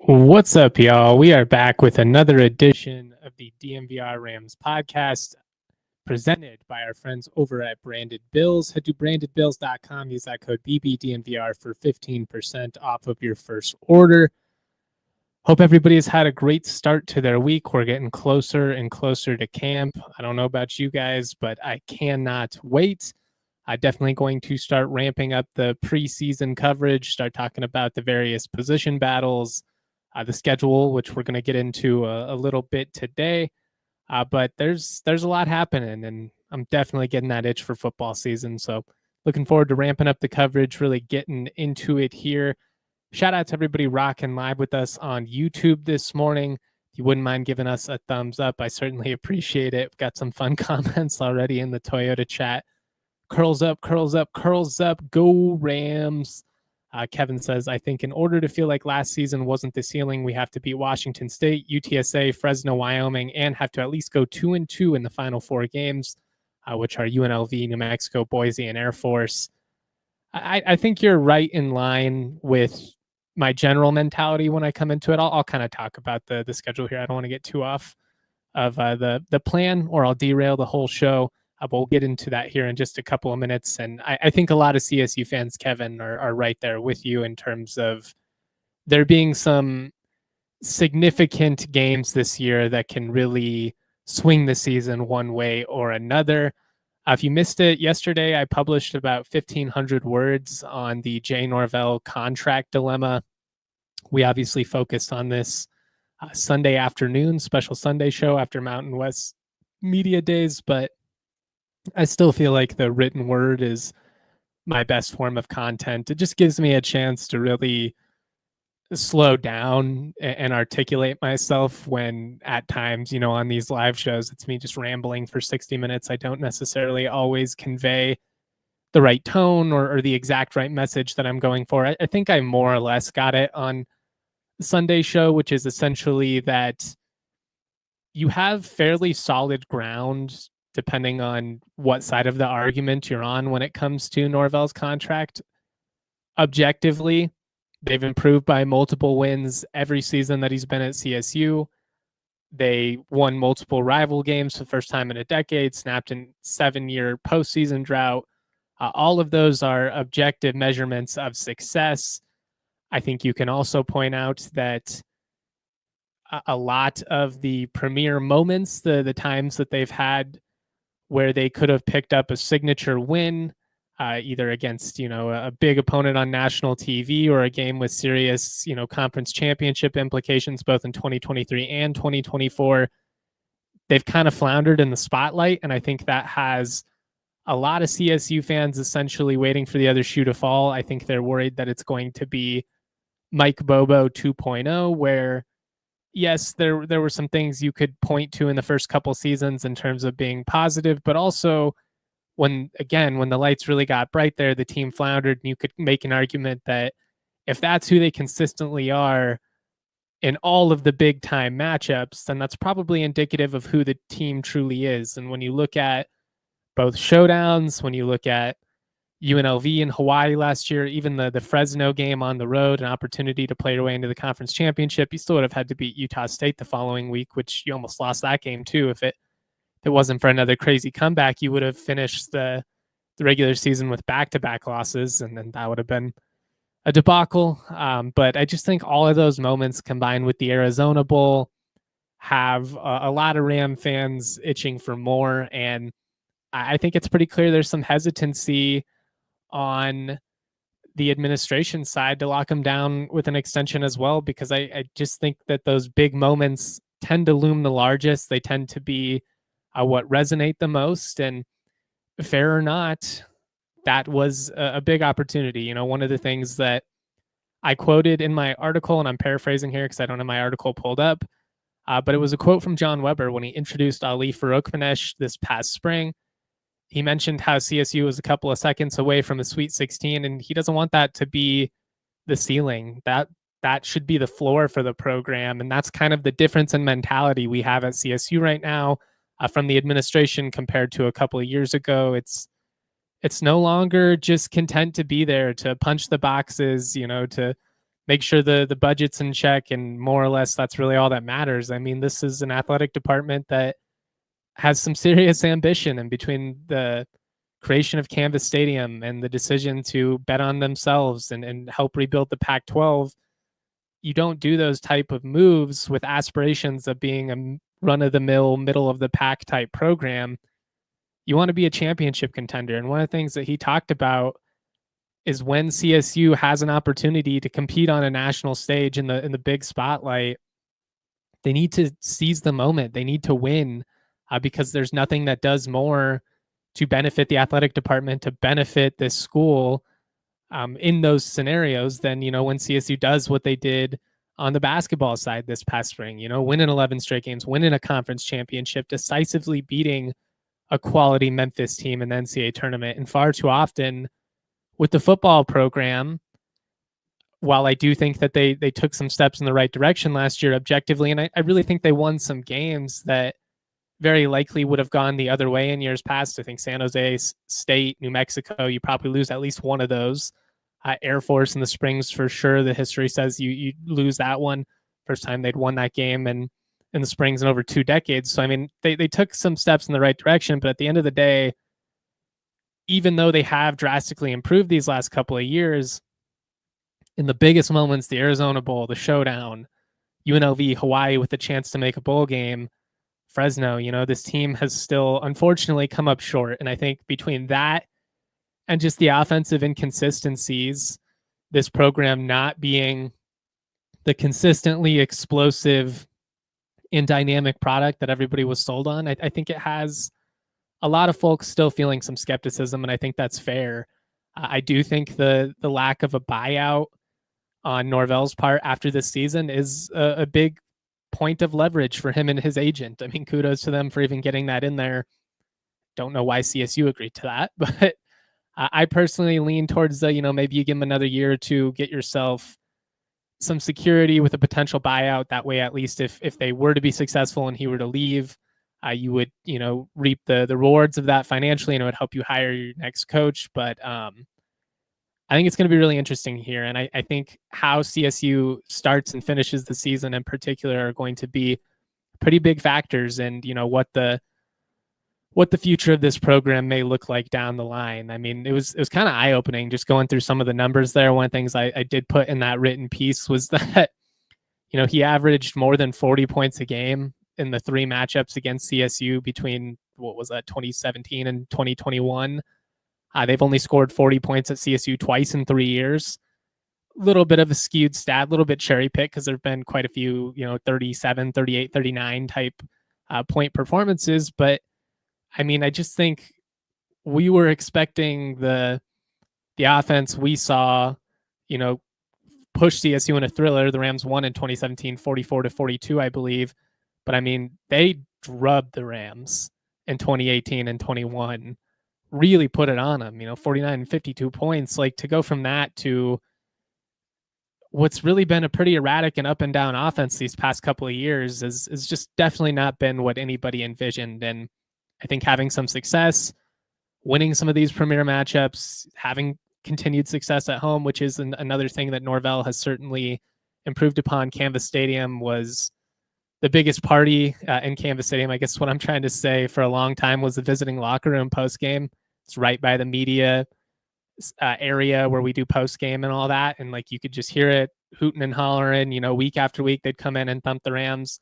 What's up, y'all? We are back with another edition of the DMVR Rams podcast presented by our friends over at Branded Bills. Head to brandedbills.com. Use that code BBDMVR for 15% off of your first order. Hope everybody has had a great start to their week. We're getting closer and closer to camp. I don't know about you guys, but I cannot wait. I'm definitely going to start ramping up the preseason coverage, start talking about the various position battles, the schedule, which we're going to get into a little bit today. But there's a lot happening, and I'm definitely getting that itch for football season. So looking forward to ramping up the coverage, really getting into it here. Shout out to everybody rocking live with us on YouTube this morning. If you wouldn't mind giving us a thumbs up, I certainly appreciate it. We've got some fun comments already in the Toyota chat. Curls up, curls up, curls up. Go Rams. Kevin says, I think in order to feel like last season wasn't the ceiling, we have to beat Washington State, UTSA, Fresno, Wyoming, and have to at least go 2-2 in the final 4 games, which are UNLV, New Mexico, Boise, and Air Force. I think you're right in line with my general mentality when I come into it. I'll kind of talk about the schedule here. I don't want to get too off of the plan, or I'll derail the whole show. But we'll get into that here in just a couple of minutes. And I think a lot of CSU fans, Kevin, are right there with you in terms of there being some significant games this year that can really swing the season one way or another. If you missed it yesterday, I published about 1,500 words on the Jay Norvell contract dilemma. We obviously focused on this Sunday afternoon, special Sunday show after Mountain West Media Days, but I still feel like the written word is my best form of content. It just gives me a chance to really slow down and articulate myself when at times, on these live shows, it's me just rambling for 60 minutes. I don't necessarily always convey the right tone or the exact right message that I'm going for. I think I more or less got it on the Sunday show, which is essentially that you have fairly solid ground depending on what side of the argument you're on when it comes to Norvell's contract. Objectively, they've improved by multiple wins every season that he's been at CSU. They won multiple rival games for the first time in a decade, snapped a 7-year postseason drought. All of those are objective measurements of success. I think you can also point out that a lot of the premier moments, the times that they've had where they could have picked up a signature win, either against, a big opponent on national TV or a game with serious, conference championship implications, both in 2023 and 2024, they've kind of floundered in the spotlight. And I think that has a lot of CSU fans essentially waiting for the other shoe to fall. I think they're worried that it's going to be Mike Bobo 2.0, where yes, there were some things you could point to in the first couple seasons in terms of being positive, but also when the lights really got bright there, the team floundered, and you could make an argument that if that's who they consistently are in all of the big time matchups, then that's probably indicative of who the team truly is. And when you look at both showdowns, when you look at UNLV in Hawaii last year, even the Fresno game on the road, an opportunity to play your way into the conference championship, you still would have had to beat Utah State the following week, which you almost lost that game too. If it wasn't for another crazy comeback, you would have finished the regular season with back-to-back losses, and then that would have been a debacle. But I just think all of those moments combined with the Arizona Bowl have a lot of Ram fans itching for more. And I think it's pretty clear there's some hesitancy on the administration side to lock him down with an extension as well, because I just think that those big moments tend to loom the largest. They tend to be what resonate the most. And fair or not, that was a big opportunity. You know, one of the things that I quoted in my article, and I'm paraphrasing here because I don't have my article pulled up, but it was a quote from John Weber when he introduced Ali Farokhmanesh this past spring. He mentioned how CSU was a couple of seconds away from the Sweet 16, and he doesn't want that to be the ceiling. That should be the floor for the program, and that's kind of the difference in mentality we have at CSU right now from the administration compared to a couple of years ago. It's no longer just content to be there to punch the boxes, you know, to make sure the budget's in check, and more or less that's really all that matters. I mean, this is an athletic department that has some serious ambition, and between the creation of Canvas Stadium and the decision to bet on themselves and help rebuild the Pac-12, you don't do those type of moves with aspirations of being a run-of-the-mill, middle-of-the-pack type program. You want to be a championship contender. And one of the things that he talked about is when CSU has an opportunity to compete on a national stage in the big spotlight, they need to seize the moment. They need to win because there's nothing that does more to benefit the athletic department, to benefit this school in those scenarios than, you know, when CSU does what they did on the basketball side this past spring, you know, winning 11 straight games, winning a conference championship, decisively beating a quality Memphis team in the NCAA tournament. And far too often with the football program, while I do think that they took some steps in the right direction last year objectively, and I really think they won some games that very likely would have gone the other way in years past. I think San Jose State, New Mexico, you probably lose at least one of those. Air Force in the Springs, for sure. The history says you lose that one. First time they'd won that game and in the Springs in over 2 decades. So, I mean, they took some steps in the right direction, but at the end of the day, even though they have drastically improved these last couple of years, in the biggest moments, the Arizona Bowl, the showdown, UNLV, Hawaii with the chance to make a bowl game, Fresno, you know, this team has still unfortunately come up short. And I think between that and just the offensive inconsistencies, this program not being the consistently explosive and dynamic product that everybody was sold on, I think it has a lot of folks still feeling some skepticism, and I think that's fair. I do think the lack of a buyout on Norvell's part after this season is a big point of leverage for him and his agent. I mean, kudos to them for even getting that in there. Don't know why CSU agreed to that, but I personally lean towards the, you know, maybe you give him another year or two, get yourself some security with a potential buyout. That way, at least if they were to be successful and he were to leave, you would, you know, reap the rewards of that financially, and it would help you hire your next coach. But I think it's going to be really interesting here. And I think how CSU starts and finishes the season in particular are going to be pretty big factors in, you know, what the future of this program may look like down the line. I mean, it was kind of eye-opening just going through some of the numbers there. One of the things I did put in that written piece was that, you know, he averaged more than 40 points a game in the 3 matchups against CSU between, what was that, 2017 and 2021. They've only scored 40 points at CSU twice in 3 years. A little bit of a skewed stat, a little bit cherry pick, because there have been quite a few, you know, 37, 38, 39 type point performances. But I mean, I just think we were expecting the offense we saw, you know, push CSU in a thriller. The Rams won in 2017, 44-42, I believe. But I mean, they drubbed the Rams in 2018 and 21, really put it on them, you know, 49 and 52 points. Like, to go from that to what's really been a pretty erratic and up and down offense these past couple of years is just definitely not been what anybody envisioned. And I think having some success, winning some of these premier matchups, having continued success at home, which is another thing that Norvell has certainly improved upon. Canvas Stadium was the biggest party in Canvas Stadium. I guess what I'm trying to say for a long time was the visiting locker room post game. It's right by the media area where we do post game and all that. And like, you could just hear it hooting and hollering, you know, week after week, they'd come in and thump the Rams.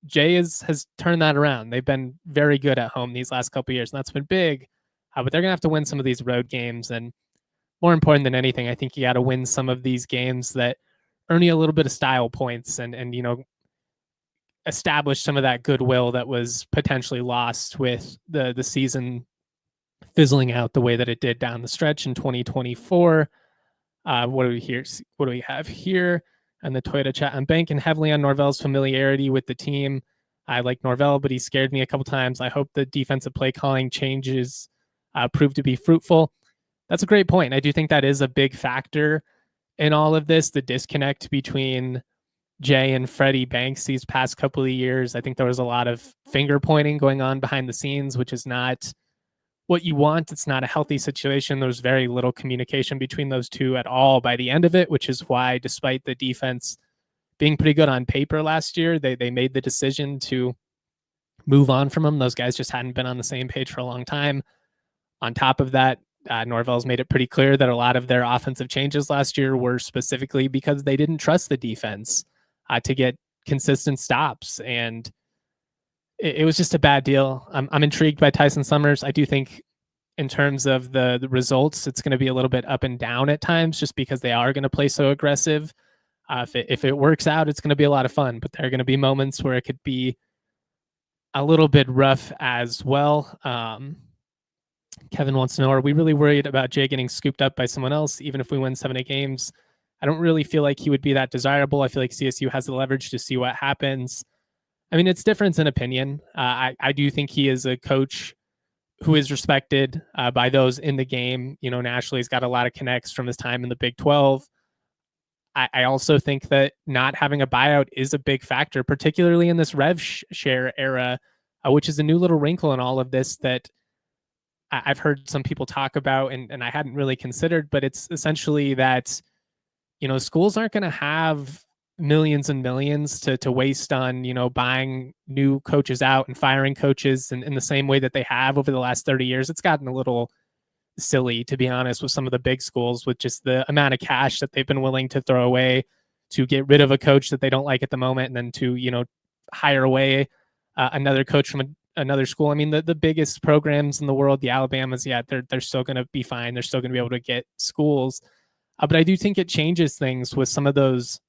Jay has turned that around. They've been very good at home these last couple of years, and that's been big. But they're going to have to win some of these road games. And more important than anything, I think you got to win some of these games that earn you a little bit of style points and, you know, establish some of that goodwill that was potentially lost with the season fizzling out the way that it did down the stretch in 2024. What do we have here? And the Toyota chat. I'm banking heavily on Norvell's familiarity with the team. I like Norvell, but he scared me a couple times. I hope the defensive play calling changes prove to be fruitful. That's a great point. I do think that is a big factor in all of this, the disconnect between Jay and Freddie Banks these past couple of years. I think there was a lot of finger pointing going on behind the scenes, which is not what you want. It's not a healthy situation. There's very little communication between those two at all by the end of it, which is why, despite the defense being pretty good on paper last year, they made the decision to move on from him. Those guys just hadn't been on the same page for a long time. On top of that, Norvell's made it pretty clear that a lot of their offensive changes last year were specifically because they didn't trust the defense to get consistent stops. And it was just a bad deal. I'm intrigued by Tyson Summers. I do think in terms of the results, it's going to be a little bit up and down at times just because they are going to play so aggressive. If it works out, it's going to be a lot of fun, but there are going to be moments where it could be a little bit rough as well. Kevin wants to know, are we really worried about Jay getting scooped up by someone else, even if we win 7-8 games? I don't really feel like he would be that desirable. I feel like CSU has the leverage to see what happens. I mean, it's difference in opinion. I do think he is a coach who is respected by those in the game. You know, nationally, he's got a lot of connects from his time in the Big-12. I also think that not having a buyout is a big factor, particularly in this rev share era, which is a new little wrinkle in all of this that I've heard some people talk about and I hadn't really considered, but it's essentially that, you know, schools aren't going to have millions and millions to waste on, you know, buying new coaches out and firing coaches in the same way that they have over the last 30 years. It's gotten a little silly, to be honest, with some of the big schools, with just the amount of cash that they've been willing to throw away to get rid of a coach that they don't like at the moment, and then to, you know, hire away another coach from another school. I mean, the biggest programs in the world, the Alabamas, yeah, they're still going to be fine. They're still going to be able to get schools. But I do think it changes things with some of those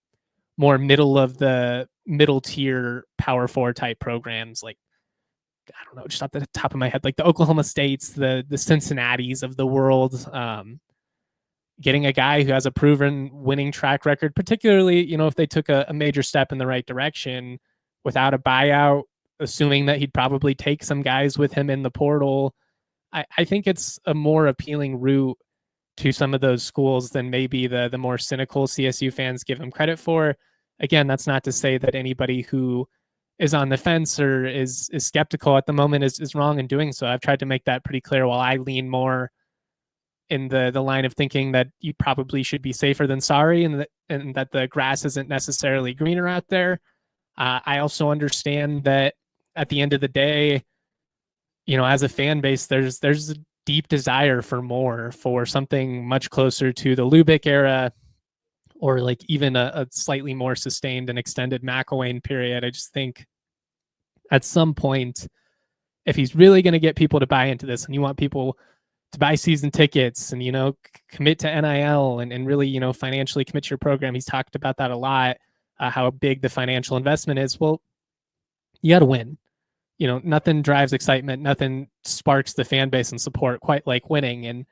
more middle tier Power 4 type programs, like, I don't know, just off the top of my head, like the Oklahoma States, the Cincinnatis of the world. Getting a guy who has a proven winning track record, particularly, you know, if they took a major step in the right direction without a buyout, assuming that he'd probably take some guys with him in the portal, I think it's a more appealing route to some of those schools than maybe the more cynical CSU fans give him credit for. Again, that's not to say that anybody who is on the fence or is skeptical at the moment is wrong in doing so. I've tried to make that pretty clear. While I lean more in the line of thinking that you probably should be safer than sorry, and that the grass isn't necessarily greener out there, I also understand that at the end of the day, you know, as a fan base, there's a deep desire for more, for something much closer to the Lubick era, or like even a slightly more sustained and extended McElwain period. I just think at some point, if he's really going to get people to buy into this, and you want people to buy season tickets and, you know, commit to NIL and really, you know, financially commit to your program, he's talked about that a lot, how big the financial investment is. Well, you got to win. You know, nothing drives excitement, nothing sparks the fan base and support quite like winning. And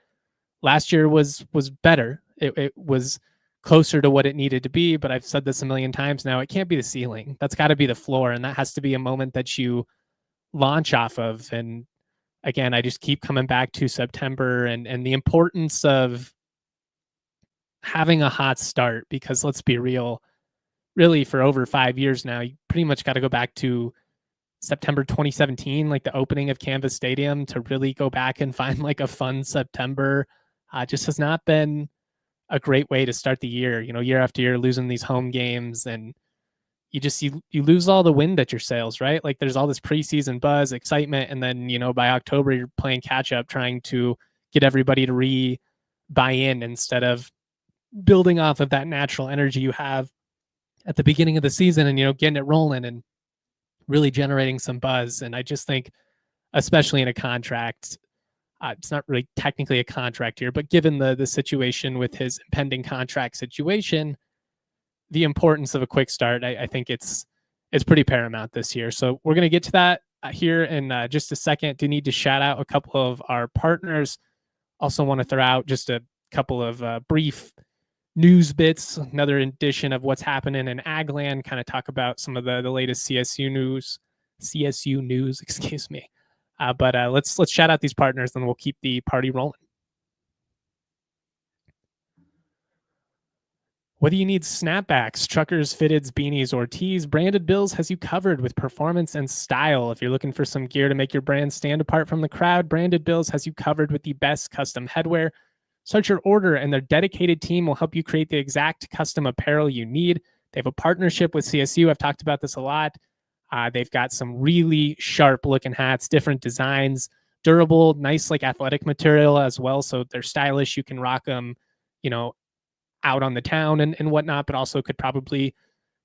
last year was better. It was closer to what it needed to be, but I've said this a million times now, it can't be the ceiling. That's got to be the floor, and that has to be a moment that you launch off of. And again, I just keep coming back to September and the importance of having a hot start, because let's be real, really for over 5 years now, you pretty much got to go back to September 2017, like the opening of Canvas Stadium, to really go back and find like a fun September. Just has not been a great way to start the year. You know, year after year, losing these home games, and you lose all the wind at your sails, right? Like there's all this preseason buzz, excitement, and then, you know, by October you're playing catch up, trying to get everybody to buy in instead of building off of that natural energy you have at the beginning of the season and, you know, getting it rolling and really generating some buzz. And I just think, especially in a contract, it's not really technically a contract here, but given the situation with his impending contract situation, the importance of a quick start, I think it's pretty paramount this year. So we're going to get to that here in just a second. Do need to shout out a couple of our partners. Also want to throw out just a couple of brief news bits, another edition of what's happening in Agland, kind of talk about some of the latest CSU news, excuse me. But let's shout out these partners and we'll keep the party rolling. Whether you need snapbacks, truckers, fitteds, beanies, or tees, Branded Bills has you covered with performance and style. If you're looking for some gear to make your brand stand apart from the crowd, Branded Bills has you covered with the best custom headwear. Start your order and their dedicated team will help you create the exact custom apparel you need. They have a partnership with CSU. I've talked about this a lot. They've got some really sharp looking hats, different designs, durable, nice like athletic material as well. So they're stylish. You can rock them, out on the town and whatnot, but also could probably,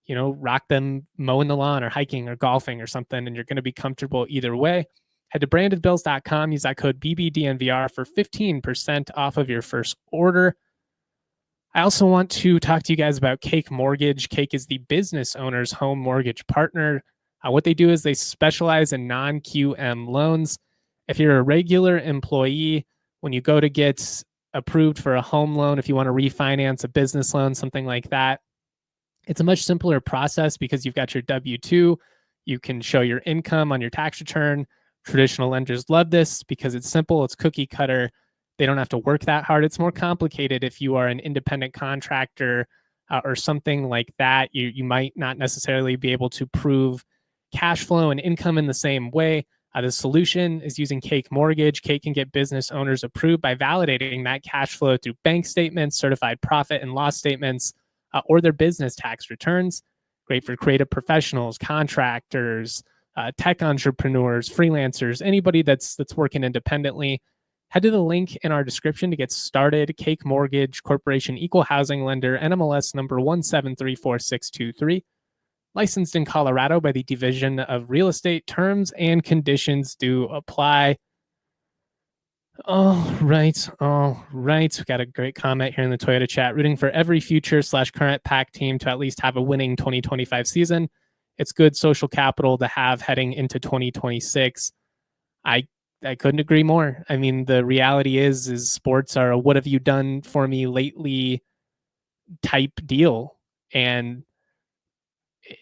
rock them mowing the lawn or hiking or golfing or something, and you're going to be comfortable either way. Head to brandedbills.com, use that code BBDNVR for 15% off of your first order. I also want to talk to you guys about Cake Mortgage. Cake is the business owner's home mortgage partner. What they do is they specialize in non-QM loans. If you're a regular employee, when you go to get approved for a home loan, if you want to refinance a business loan, something like that, it's a much simpler process because you've got your W-2. You can show your income on your tax return. Traditional lenders love this because it's simple, it's cookie cutter. They don't have to work that hard. It's more complicated if you are an independent contractor or something like that. You might not necessarily be able to prove cash flow and income in the same way. The solution is using Cake Mortgage. Cake can get business owners approved by validating that cash flow through bank statements, certified profit and loss statements, or their business tax returns. Great for creative professionals, contractors, tech entrepreneurs, freelancers, anybody that's working independently. Head to the link in our description to get started. Cake Mortgage Corporation, equal housing lender, NMLS number 1734623. Licensed in Colorado by the Division of Real Estate. Terms and conditions do apply. All right. We got a great comment here in the Toyota chat. Rooting for every future / current Pac team to at least have a winning 2025 season. It's good social capital to have heading into 2026. I couldn't agree more. I mean, the reality is sports are a what have you done for me lately type deal. And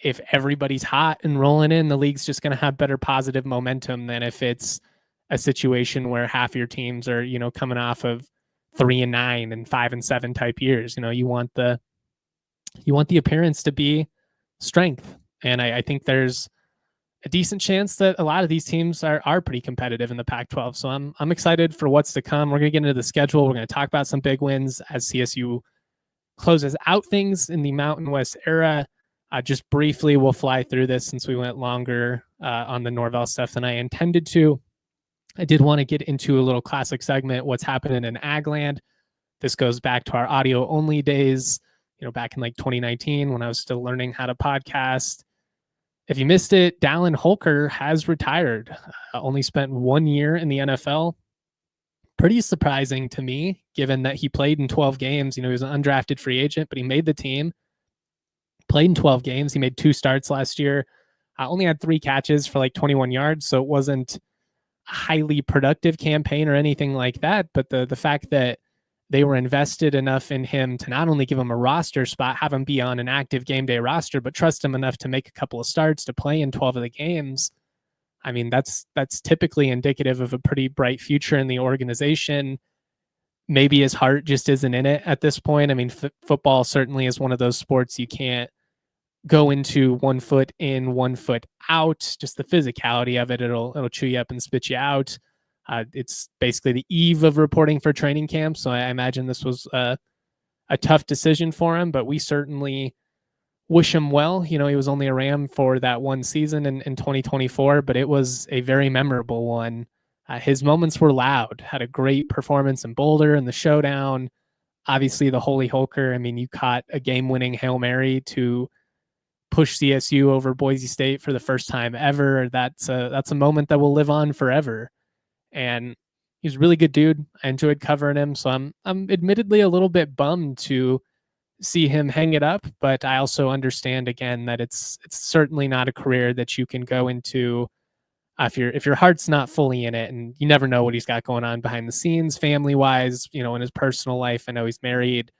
if everybody's hot and rolling in, the league's just going to have better positive momentum than if it's a situation where half your teams are, coming off of 3-9 and 5-7 type years. You want the appearance to be strength. And I think there's a decent chance that a lot of these teams are pretty competitive in the Pac-12. So I'm excited for what's to come. We're going to get into the schedule. We're going to talk about some big wins as CSU closes out things in the Mountain West era. Just briefly, we'll fly through this since we went longer on the Norvell stuff than I intended to. I did want to get into a little classic segment, what's happening in Agland. This goes back to our audio only days, back in like 2019 when I was still learning how to podcast. If you missed it, Dallin Holker has retired. Only spent 1 year in the NFL. Pretty surprising to me, given that he played in 12 games. He was an undrafted free agent, but he made the team. Played in 12 games. He made 2 starts last year. Only had 3 catches for like 21 yards. So it wasn't a highly productive campaign or anything like that. But the fact that they were invested enough in him to not only give him a roster spot, have him be on an active game day roster, but trust him enough to make a couple of starts to play in 12 of the games. I mean, that's typically indicative of a pretty bright future in the organization. Maybe his heart just isn't in it at this point. I mean, football certainly is one of those sports you can't go into 1 foot in, 1 foot out. Just the physicality of it, it'll chew you up and spit you out. It's basically the eve of reporting for training camp, so I imagine this was a tough decision for him, but we certainly wish him well. He was only a Ram for that one season in 2024, but it was a very memorable one. His moments were loud, had a great performance in Boulder in the showdown. Obviously, the Holy Holker, I mean, you caught a game-winning Hail Mary to push CSU over Boise State for the first time ever. That's a moment that will live on forever. And he's a really good dude. I enjoyed covering him. So I'm admittedly a little bit bummed to see him hang it up, but I also understand again that it's certainly not a career that you can go into if your heart's not fully in it, and you never know what he's got going on behind the scenes, family wise, in his personal life. I know he's married.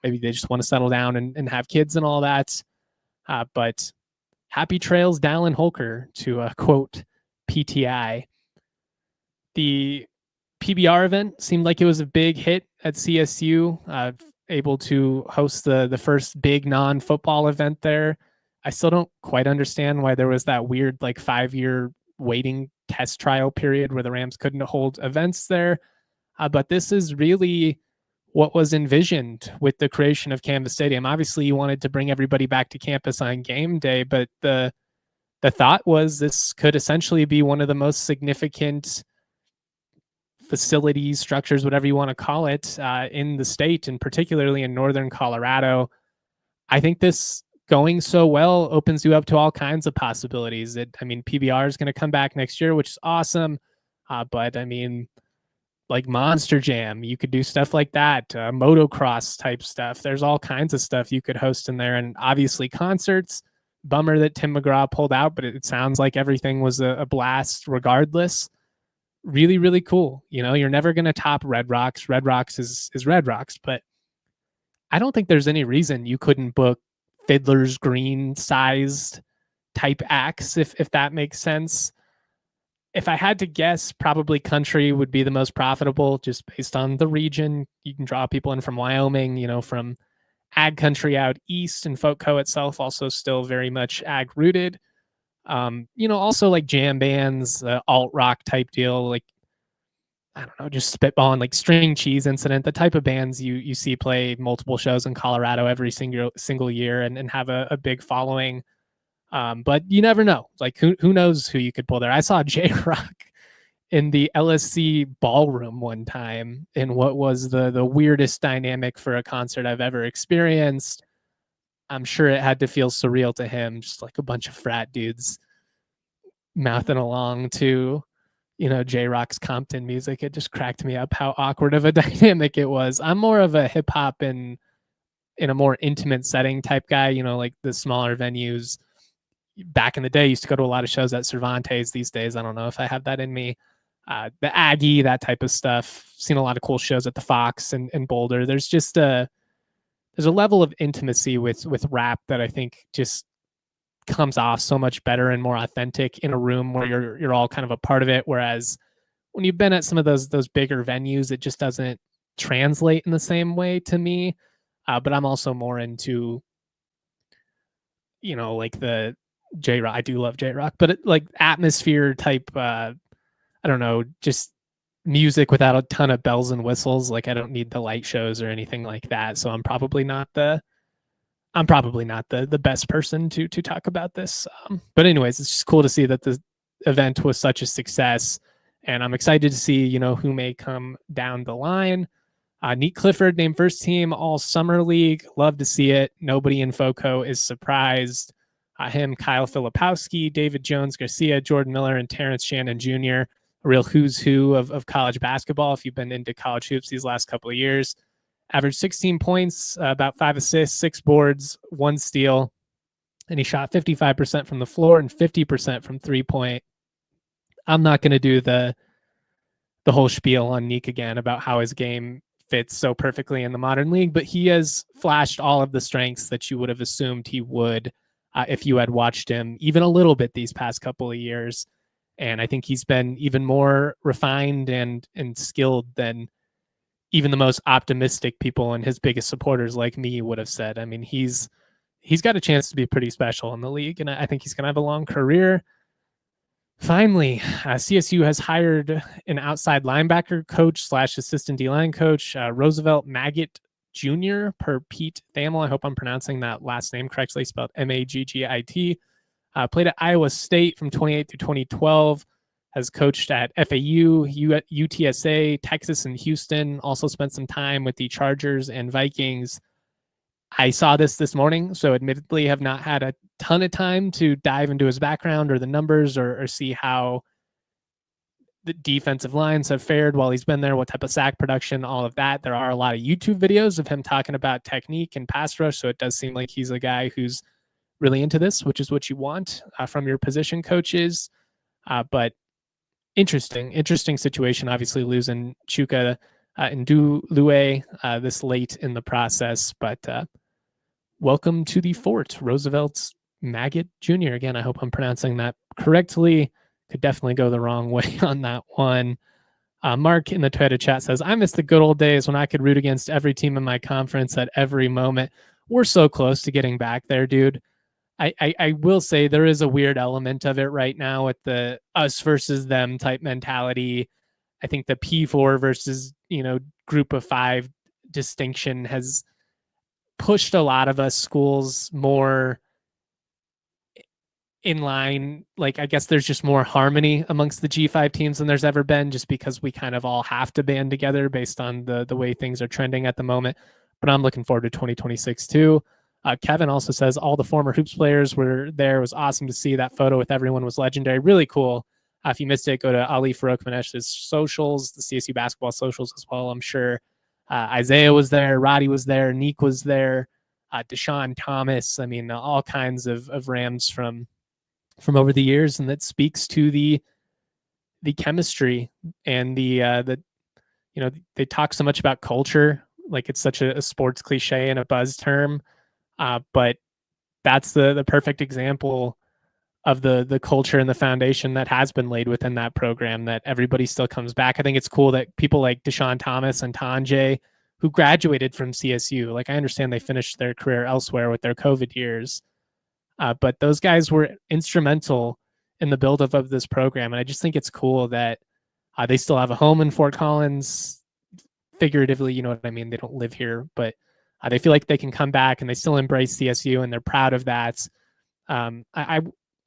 Maybe they just want to settle down and have kids and all that. But happy trails, Dallin Holker, to quote PTI. The PBR event seemed like it was a big hit at CSU, able to host the first big non-football event there. I still don't quite understand why there was that weird 5-year waiting test trial period where the Rams couldn't hold events there. But this is really what was envisioned with the creation of Canvas Stadium. Obviously, you wanted to bring everybody back to campus on game day, but the thought was this could essentially be one of the most significant facilities, structures, whatever you want to call it, in the state, and particularly in northern Colorado. I think this going so well opens you up to all kinds of possibilities. PBR is going to come back next year, which is awesome. But like Monster Jam, you could do stuff like that, motocross type stuff. There's all kinds of stuff you could host in there. And obviously concerts. Bummer that Tim McGraw pulled out, but it sounds like everything was a blast regardless. Really, really cool. You're never going to top Red Rocks. Red Rocks is Red Rocks, but I don't think there's any reason you couldn't book Fiddler's Green sized type acts, if that makes sense. If I had to guess, probably country would be the most profitable just based on the region. You can draw people in from Wyoming, from ag country out east, and FoCo itself also still very much ag rooted. Also like jam bands, alt rock type deal, I don't know, just spitballing, like String Cheese Incident, the type of bands you see play multiple shows in Colorado every single year and have a big following. But you never know. Who knows who you could pull there. I saw J-Rock in the LSC ballroom one time in what was the weirdest dynamic for a concert I've ever experienced. I'm sure it had to feel surreal to him, just like a bunch of frat dudes mouthing along to, J-Rock's Compton music. It just cracked me up how awkward of a dynamic it was. I'm more of a hip hop in a more intimate setting type guy, like the smaller venues. Back in the day, I used to go to a lot of shows at Cervantes. These days, I don't know if I have that in me. The Aggie, that type of stuff. Seen a lot of cool shows at the Fox and Boulder. There's just there's a level of intimacy with rap that I think just comes off so much better and more authentic in a room where you're all kind of a part of it. Whereas when you've been at some of those bigger venues, it just doesn't translate in the same way to me. But I'm also more into, like the J-Rock. I do love J-Rock, but like atmosphere type, I don't know, just music without a ton of bells and whistles. Like I don't need the light shows or anything like that. So I'm probably not the best person to talk about this. But anyways, it's just cool to see that the event was such a success, and I'm excited to see, who may come down the line. Nique Clifford named first team all summer league. Love to see it. Nobody in FoCo is surprised. Him, Kyle Filipowski, David Jones Garcia, Jordan Miller, and Terrence Shannon Jr., a real who's who of college basketball if you've been into college hoops these last couple of years. Averaged 16 points, about 5 assists, 6 boards, 1 steal, and he shot 55% from the floor and 50% from 3-point. I'm not going to do the whole spiel on Nique again about how his game fits so perfectly in the modern league, but he has flashed all of the strengths that you would have assumed he would if you had watched him even a little bit these past couple of years. And I think he's been even more refined and skilled than even the most optimistic people and his biggest supporters like me would have said. I mean, he's got a chance to be pretty special in the league, and I think he's going to have a long career. Finally, CSU has hired an outside linebacker coach / assistant D-line coach, Roosevelt Maggot Jr. per Pete Thamel. I hope I'm pronouncing that last name correctly, spelled Maggit. Played at Iowa State from 2008 through 2012. Has coached at FAU, UTSA, Texas, and Houston. Also spent some time with the Chargers and Vikings. I saw this morning, so admittedly have not had a ton of time to dive into his background or the numbers or see how the defensive lines have fared while he's been there, what type of sack production, all of that. There are a lot of YouTube videos of him talking about technique and pass rush, so it does seem like he's a guy who's really into this, which is what you want from your position coaches. But interesting situation. Obviously losing Chuka and Lue this late in the process, but welcome to the fort, Roosevelt Maggot Jr. Again, I hope I'm pronouncing that correctly. Could definitely go the wrong way on that one. Mark in the Twitter chat says, I miss the good old days when I could root against every team in my conference at every moment. We're so close to getting back there, dude. I will say there is a weird element of it right now with the us versus them type mentality. I think the P4 versus, group of five distinction has pushed a lot of us schools more in line. Like, I guess there's just more harmony amongst the G5 teams than there's ever been, just because we kind of all have to band together based on the way things are trending at the moment. But I'm looking forward to 2026 too. Kevin also says all the former Hoops players were there. It was awesome to see. That photo with everyone was legendary. Really cool. If you missed it, go to Ali Farouk Manesh's socials, the CSU basketball socials as well. I'm sure Isaiah was there, Roddy was there, Nique was there, Deshaun Thomas. I mean, all kinds of Rams from over the years, and that speaks to the chemistry and the they talk so much about culture, like it's such a sports cliche and a buzz term. But that's the perfect example of the culture and the foundation that has been laid within that program, that everybody still comes back. I think it's cool that people like Deshaun Thomas and Tanjay, who graduated from CSU, like I understand they finished their career elsewhere with their COVID years, but those guys were instrumental in the buildup of this program. And I just think it's cool that they still have a home in Fort Collins, figuratively, you know what I mean? They don't live here, but they feel like they can come back and they still embrace CSU and they're proud of that.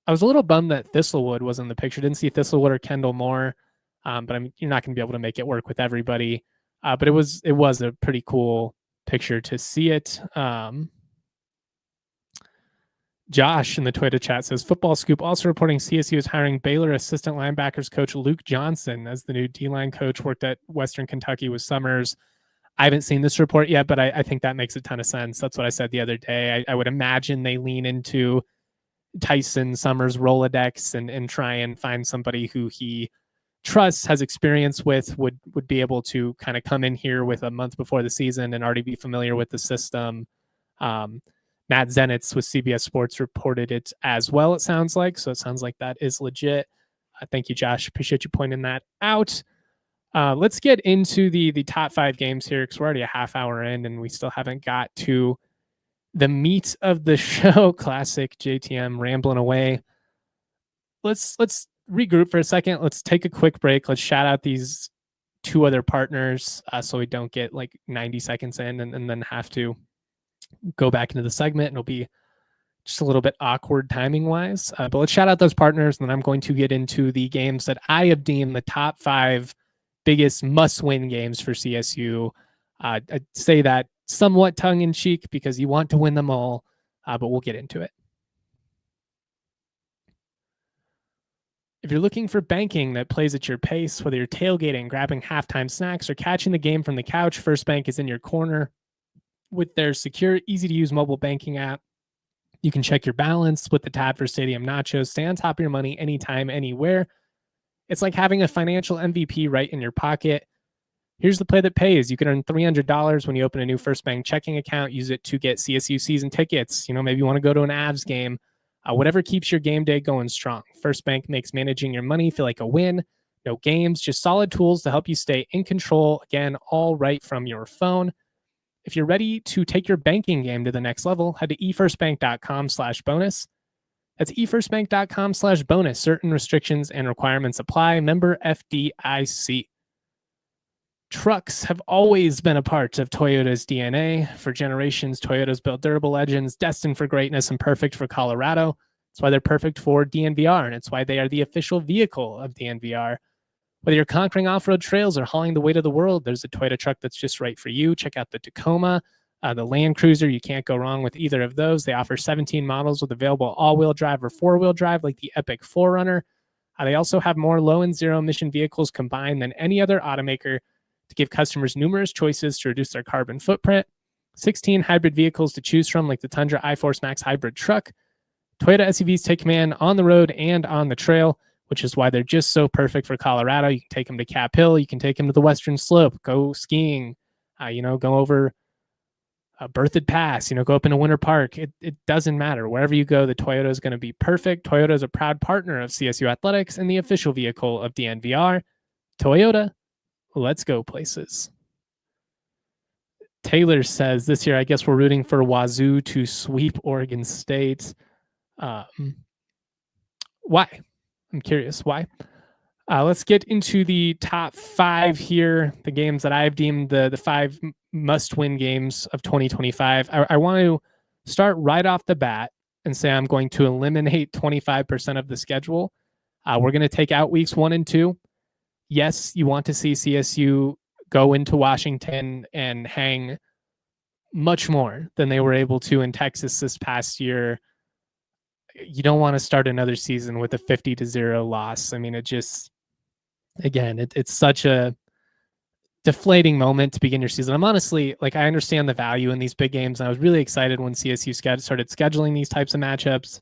I was a little bummed that Thistlewood was in the picture. Didn't see Thistlewood or Kendall Moore, but you're not going to be able to make it work with everybody. But it was a pretty cool picture to see it. Josh in the Twitter chat says, Football Scoop also reporting CSU is hiring Baylor assistant linebackers coach Luke Johnson as the new D-line coach. Worked at Western Kentucky with Summers. I haven't seen this report yet, but I think that makes a ton of sense. That's what I said the other day. I would imagine they lean into Tyson Summers' Rolodex and try and find somebody who he trusts, has experience with, would be able to kind of come in here with a month before the season and already be familiar with the system. Matt Zenitz with CBS Sports reported it as well, it sounds like. So it sounds like that is legit. Thank you, Josh. Appreciate you pointing that out. Let's get into the top 5 games here, because we're already a half hour in and we still haven't got to the meat of the show. Classic JTM rambling away. Let's regroup for a second. Let's take a quick break. Let's shout out these 2 other partners so we don't get like 90 seconds in and then have to go back into the segment, and it'll be just a little bit awkward timing wise. But let's shout out those partners, and then I'm going to get into the games that I have deemed the top 5 biggest must-win games for CSU. I'd say that somewhat tongue-in-cheek because you want to win them all, but we'll get into it. If you're looking for banking that plays at your pace, whether you're tailgating, grabbing halftime snacks, or catching the game from the couch, First Bank is in your corner. With their secure, easy-to-use mobile banking app, you can check your balance with the tab for Stadium Nachos, stay on top of your money anytime, anywhere. It's like having a financial MVP right in your pocket. Here's the play that pays. You can earn $300 when you open a new First Bank checking account. Use it to get CSU season tickets. Maybe you want to go to an Avs game. Whatever keeps your game day going strong. First Bank makes managing your money feel like a win. No games, just solid tools to help you stay in control. Again, all right from your phone. If you're ready to take your banking game to the next level, head to efirstbank.com/bonus. That's efirstbank.com/bonus. Certain restrictions and requirements apply. Member FDIC. Trucks have always been a part of Toyota's DNA. For generations, Toyota's built durable legends destined for greatness and perfect for Colorado. That's why they're perfect for DNVR, and it's why they are the official vehicle of DNVR. Whether you're conquering off-road trails or hauling the weight of the world, there's a Toyota truck that's just right for you. Check out the Tacoma, the Land Cruiser. You can't go wrong with either of those. They offer 17 models with available all-wheel drive or four-wheel drive, like the Epic 4Runner. They also have more low and zero-emission vehicles combined than any other automaker to give customers numerous choices to reduce their carbon footprint. 16 hybrid vehicles to choose from, like the Tundra iForce Max hybrid truck. Toyota SUVs take command on the road and on the trail. which is why they're just so perfect for Colorado. You can take them to Cap Hill. You can take them to the Western Slope, go skiing, go over Berthoud Pass, go up into Winter Park. It doesn't matter. Wherever you go, the Toyota is going to be perfect. Toyota is a proud partner of CSU Athletics and the official vehicle of DNVR. Toyota, let's go places. Taylor says, this year, I guess we're rooting for Wazoo to sweep Oregon State. Why? I'm curious. Why? Let's get into the top 5 here, the games that I've deemed the 5 must-win games of 2025. I want to start right off the bat and say I'm going to eliminate 25% of the schedule. We're going to take out weeks 1 and 2. Yes, you want to see CSU go into Washington and hang much more than they were able to in Texas this past year. You don't want to start another season with a 50-0 loss. I mean, it just, again, it's such a deflating moment to begin your season. I'm honestly, I understand the value in these big games. And I was really excited when CSU started scheduling these types of matchups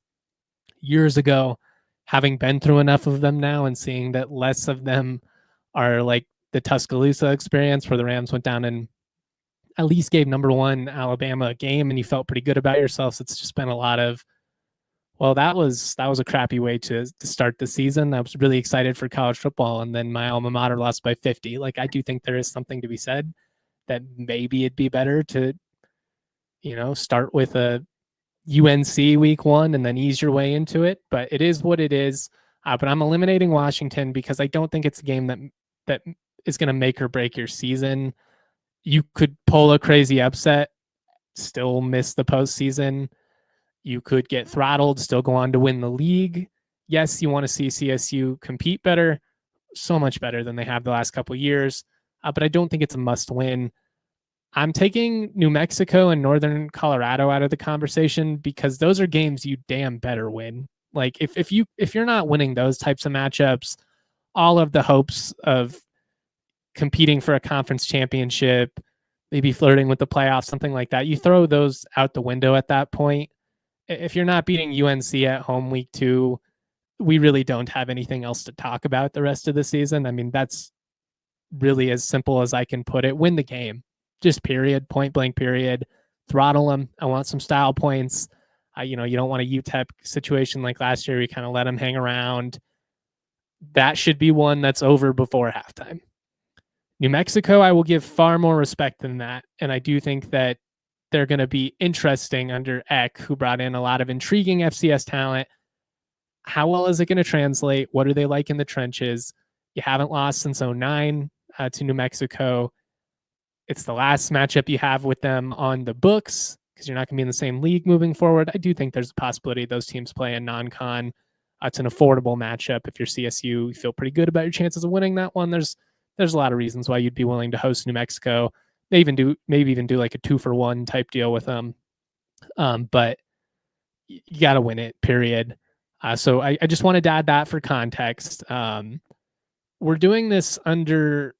years ago, having been through enough of them now and seeing that less of them are like the Tuscaloosa experience where the Rams went down and at least gave number 1 Alabama a game and you felt pretty good about yourselves. It's just been a lot of, well, that was a crappy way to start the season. I was really excited for college football, and then my alma mater lost by 50. I do think there is something to be said that maybe it'd be better to, start with a UNC week 1 and then ease your way into it. But it is what it is. But I'm eliminating Washington because I don't think it's a game that is going to make or break your season. You could pull a crazy upset, still miss the postseason. You could get throttled, still go on to win the league. Yes, you want to see CSU compete better, so much better than they have the last couple of years, but I don't think it's a must-win. I'm taking New Mexico and Northern Colorado out of the conversation because those are games you damn better win. If you're not winning those types of matchups, all of the hopes of competing for a conference championship, maybe flirting with the playoffs, something like that, you throw those out the window at that point. If you're not beating UNC at home week 2, we really don't have anything else to talk about the rest of the season. I mean, that's really as simple as I can put it. Win the game, just period, point blank period. Throttle them. I want some style points. You don't want a UTEP situation like last year. We kind of let them hang around. That should be one that's over before halftime. New Mexico, I will give far more respect than that. And I do think that they're going to be interesting under Eck, who brought in a lot of intriguing FCS talent. How well is it going to translate? What are they like in the trenches? You haven't lost since 2009 to New Mexico. It's the last matchup you have with them on the books because you're not going to be in the same league moving forward. I do think there's a possibility those teams play a non-con. It's an affordable matchup. If you're CSU, you feel pretty good about your chances of winning that one. There's a lot of reasons why you'd be willing to host New Mexico. Maybe even do like a 2-for-1 type deal with them. But you got to win it, period. So I just wanted to add that for context. We're doing this under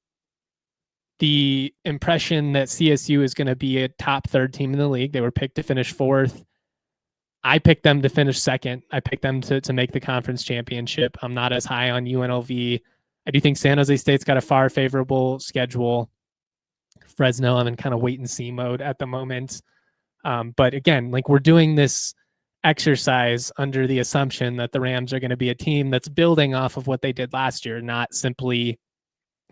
the impression that CSU is going to be a top 3rd team in the league. They were picked to finish 4th. I picked them to finish 2nd. I picked them to make the conference championship. I'm not as high on UNLV. I do think San Jose State's got a far favorable schedule. Fresno, I'm in kind of wait and see mode at the moment. But again, we're doing this exercise under the assumption that the Rams are going to be a team that's building off of what they did last year, not simply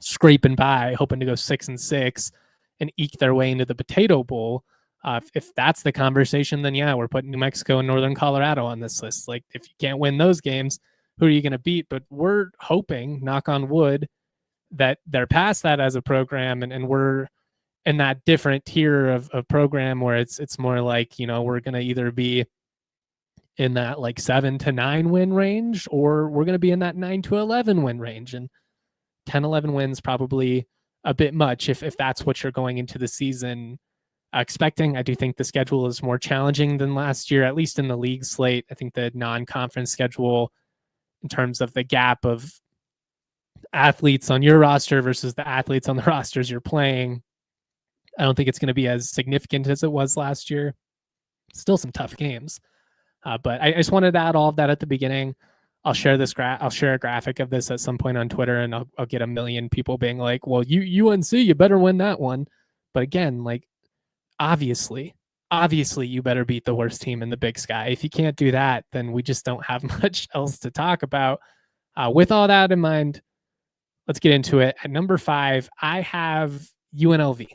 scraping by, hoping to go 6-6 and eke their way into the Potato Bowl. If that's the conversation, then yeah, we're putting New Mexico and Northern Colorado on this list. If you can't win those games, who are you going to beat? But we're hoping, knock on wood, that they're past that as a program and we're in that different tier of program where it's more like, we're going to either be in that 7-9 win range, or we're going to be in that 9-11 win range. And 10-11 wins probably a bit much if that's what you're going into the season expecting. I do think the schedule is more challenging than last year, at least in the league slate. I think the non-conference schedule, in terms of the gap of athletes on your roster versus the athletes on the rosters you're playing, I don't think it's going to be as significant as it was last year. Still some tough games. But I just wanted to add all of that at the beginning. I'll share this I'll share a graphic of this at some point on Twitter, and I'll get a million people being like, "Well, UNC, you better win that one." But again, like obviously, you better beat the worst team in the Big Sky. If you can't do that, then we just don't have much else to talk about. With all that in mind, let's get into it. At number 5, I have UNLV.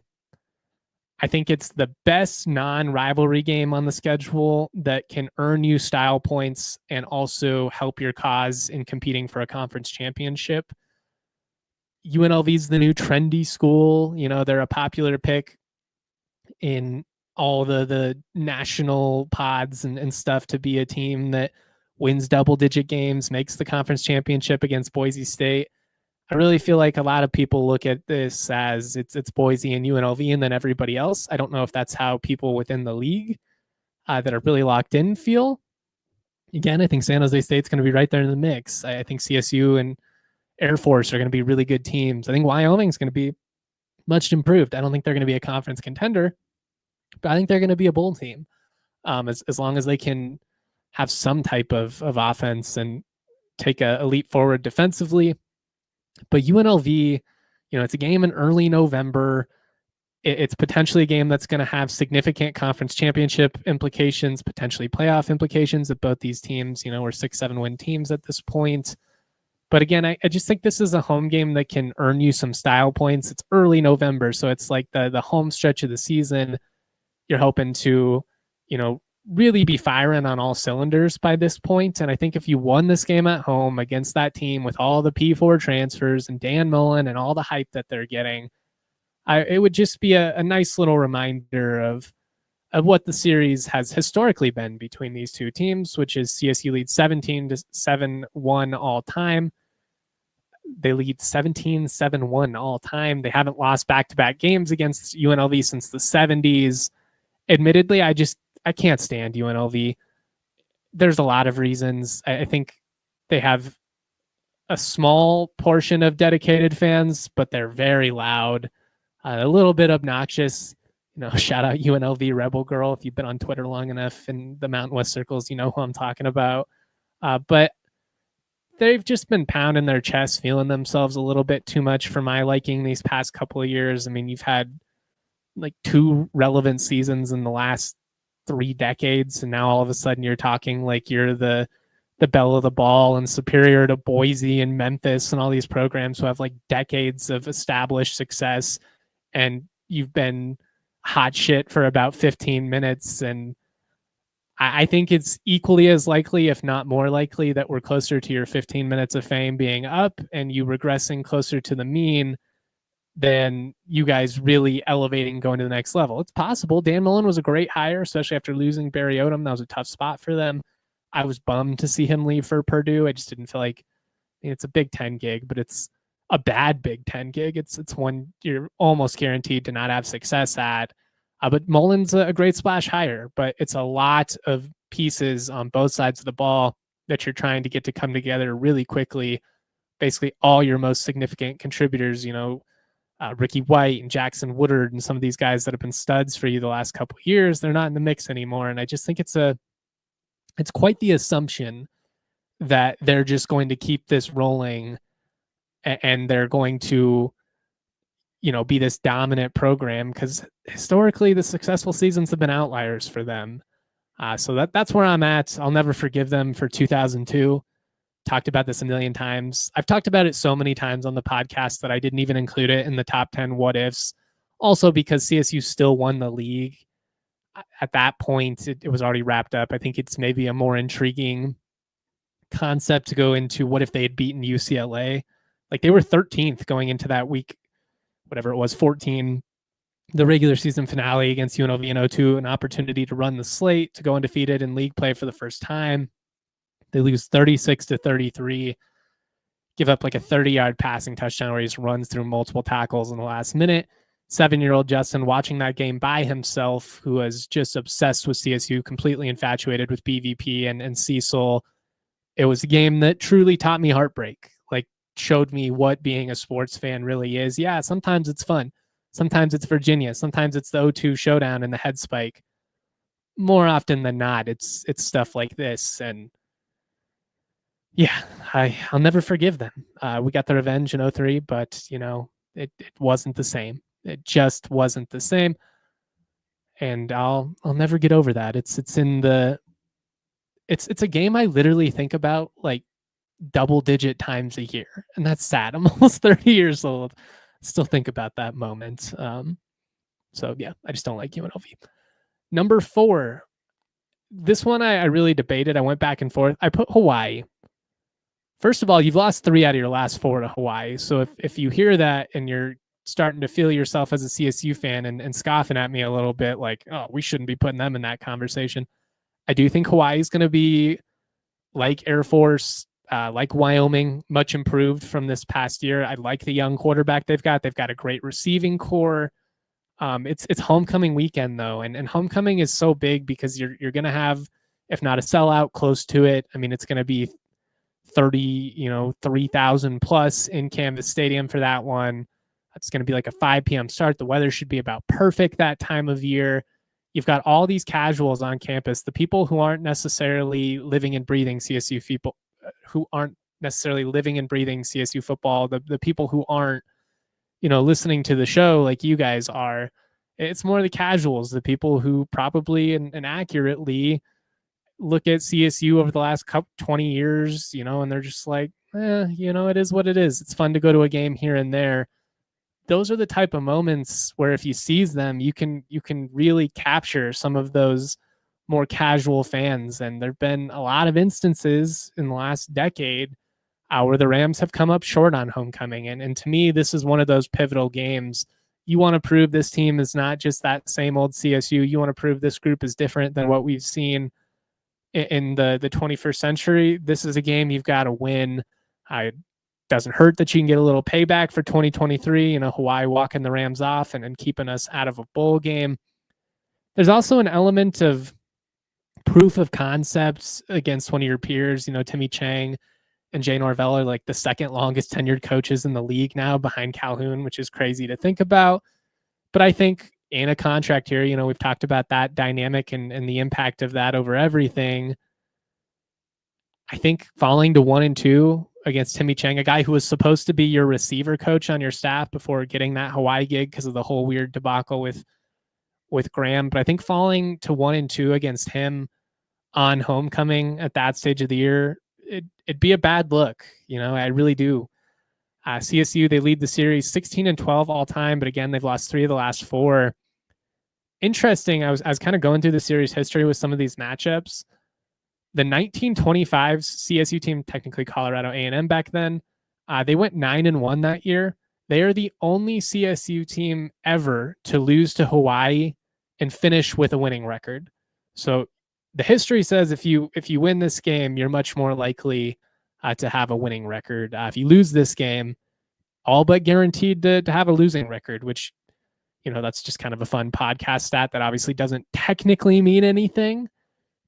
I think it's the best non-rivalry game on the schedule that can earn you style points and also help your cause in competing for a conference championship. UNLV is the new trendy school. You know, they're a popular pick in all the national pods and stuff to be a team that wins double-digit games, makes the conference championship against Boise State. I really feel like a lot of people look at this as it's Boise and UNLV and then everybody else. I don't know if that's how people within the league that are really locked in feel. Again, I think San Jose State's going to be right there in the mix. I think CSU and Air Force are going to be really good teams. I think Wyoming's going to be much improved. I don't think they're going to be a conference contender, but I think they're going to be a bowl team as long as they can have some type of offense and take a leap forward defensively. But UNLV, you know, it's a game in early November. It's potentially a game that's going to have significant conference championship implications, potentially playoff implications of both these teams. You know, we're 6-7 win teams at this point. But again, I just think this is a home game that can earn you some style points. It's early November, so it's like the home stretch of the season. You're hoping to, you know, really be firing on all cylinders by this point. And I think if you won this game at home against that team with all the P4 transfers and Dan Mullen and all the hype that they're getting, it would just be a nice little reminder of what the series has historically been between these two teams, which is CSU leads 17-7-1 all time. They lead 17-7-1 all time. They haven't lost back-to-back games against UNLV since the 70s. Admittedly, I can't stand UNLV. There's a lot of reasons. I think they have a small portion of dedicated fans, but they're very loud, a little bit obnoxious. You know, shout out UNLV Rebel Girl. If you've been on Twitter long enough in the Mountain West circles, you know who I'm talking about. But they've just been pounding their chest, feeling themselves a little bit too much for my liking these past couple of years. I mean, you've had like 2 relevant seasons in the last 3 decades, and now all of a sudden you're talking like you're the belle of the ball and superior to Boise and Memphis and all these programs who have like decades of established success, and you've been hot shit for about 15 minutes. And I think it's equally as likely, if not more likely, that we're closer to your 15 minutes of fame being up and you regressing closer to the mean than you guys really elevating, going to the next level. It's possible. Dan Mullen was a great hire, especially after losing Barry Odom. That was a tough spot for them. I was bummed to see him leave for Purdue. I just didn't feel like, I mean, it's a Big Ten gig, but it's a bad Big Ten gig. It's one you're almost guaranteed to not have success at. But Mullen's a great splash hire, but it's a lot of pieces on both sides of the ball that you're trying to get to come together really quickly. Basically all your most significant contributors, you know, Ricky White and Jackson Woodard and some of these guys that have been studs for you the last couple of years, they're not in the mix anymore. And I just think it's quite the assumption that they're just going to keep this rolling and they're going to, you know, be this dominant program, because historically the successful seasons have been outliers for them. So that's where I'm at. I'll never forgive them for 2002. Talked about this a million times. I've talked about it so many times on the podcast that I didn't even include it in the top 10 what ifs. Also because CSU still won the league. At that point, it was already wrapped up. I think it's maybe a more intriguing concept to go into what if they had beaten UCLA. Like they were 13th going into that week, whatever it was, 14, the regular season finale against UNLV in 02, an opportunity to run the slate, to go undefeated in league play for the first time. They lose 36-33, give up like a 30-yard passing touchdown where he just runs through multiple tackles in the last minute. 7-year-old Justin watching that game by himself, who was just obsessed with CSU, completely infatuated with BVP and Cecil. It was a game that truly taught me heartbreak, like showed me what being a sports fan really is. Yeah, sometimes it's fun. Sometimes it's Virginia. Sometimes it's the 0-2 showdown and the head spike. More often than not, it's stuff like this. And Yeah, I'll never forgive them. We got the revenge in 03, but it wasn't the same. It just wasn't the same, and I'll never get over that. It's a game I literally think about like double digit times a year, and that's sad. I'm almost 30 years old. Still think about that moment. So yeah, I just don't like UNLV. Number 4, this one I really debated. I went back and forth. I put Hawaii. First of all, you've lost 3 out of your last 4 to Hawaii. So if you hear that and you're starting to feel yourself as a CSU fan and scoffing at me a little bit, like, oh, we shouldn't be putting them in that conversation. I do think Hawaii is going to be like Air Force, like Wyoming, much improved from this past year. I like the young quarterback they've got. They've got a great receiving core. It's homecoming weekend though, and homecoming is so big because you're going to have, if not a sellout, close to it. I mean, it's going to be 3,000 plus in Canvas Stadium for that one. It's going to be like a 5 p.m. start. The weather should be about perfect that time of year. You've got all these casuals on campus, the people who aren't necessarily living and breathing CSU people, who aren't necessarily living and breathing CSU football, the people who aren't, listening to the show like you guys are. It's more the casuals, the people who probably and accurately look at CSU over the last 20 years, and they're just like, it is what it is. It's fun to go to a game here and there. Those are the type of moments where if you seize them, you can really capture some of those more casual fans. And there've been a lot of instances in the last decade where the Rams have come up short on homecoming. And to me, this is one of those pivotal games. You want to prove this team is not just that same old CSU. You want to prove this group is different than what we've seen in the 21st century. This is a game you've got to win. It doesn't hurt that you can get a little payback for 2023, Hawaii walking the Rams off and keeping us out of a bowl game. There's also an element of proof of concepts against one of your peers. Timmy Chang and Jay Norvell are like the second longest tenured coaches in the league now behind Calhoun, which is crazy to think about. But I think in a contract here, we've talked about that dynamic and the impact of that over everything. I think falling to 1-2 against Timmy Chang, a guy who was supposed to be your receiver coach on your staff before getting that Hawaii gig because of the whole weird debacle with Graham. But I think falling to 1-2 against him on homecoming at that stage of the year, it'd be a bad look. I really do. CSU, they lead the series 16-12 all time, but again, they've lost 3 of the last 4. Interesting. I was kind of going through the series history with some of these matchups. The 1925 CSU team, technically Colorado A&M back then, they went 9-1 that year. They are the only CSU team ever to lose to Hawaii and finish with a winning record. So the history says if you win this game, you're much more likely to have a winning record. If you lose this game, all but guaranteed to have a losing record, which, that's just kind of a fun podcast stat that obviously doesn't technically mean anything.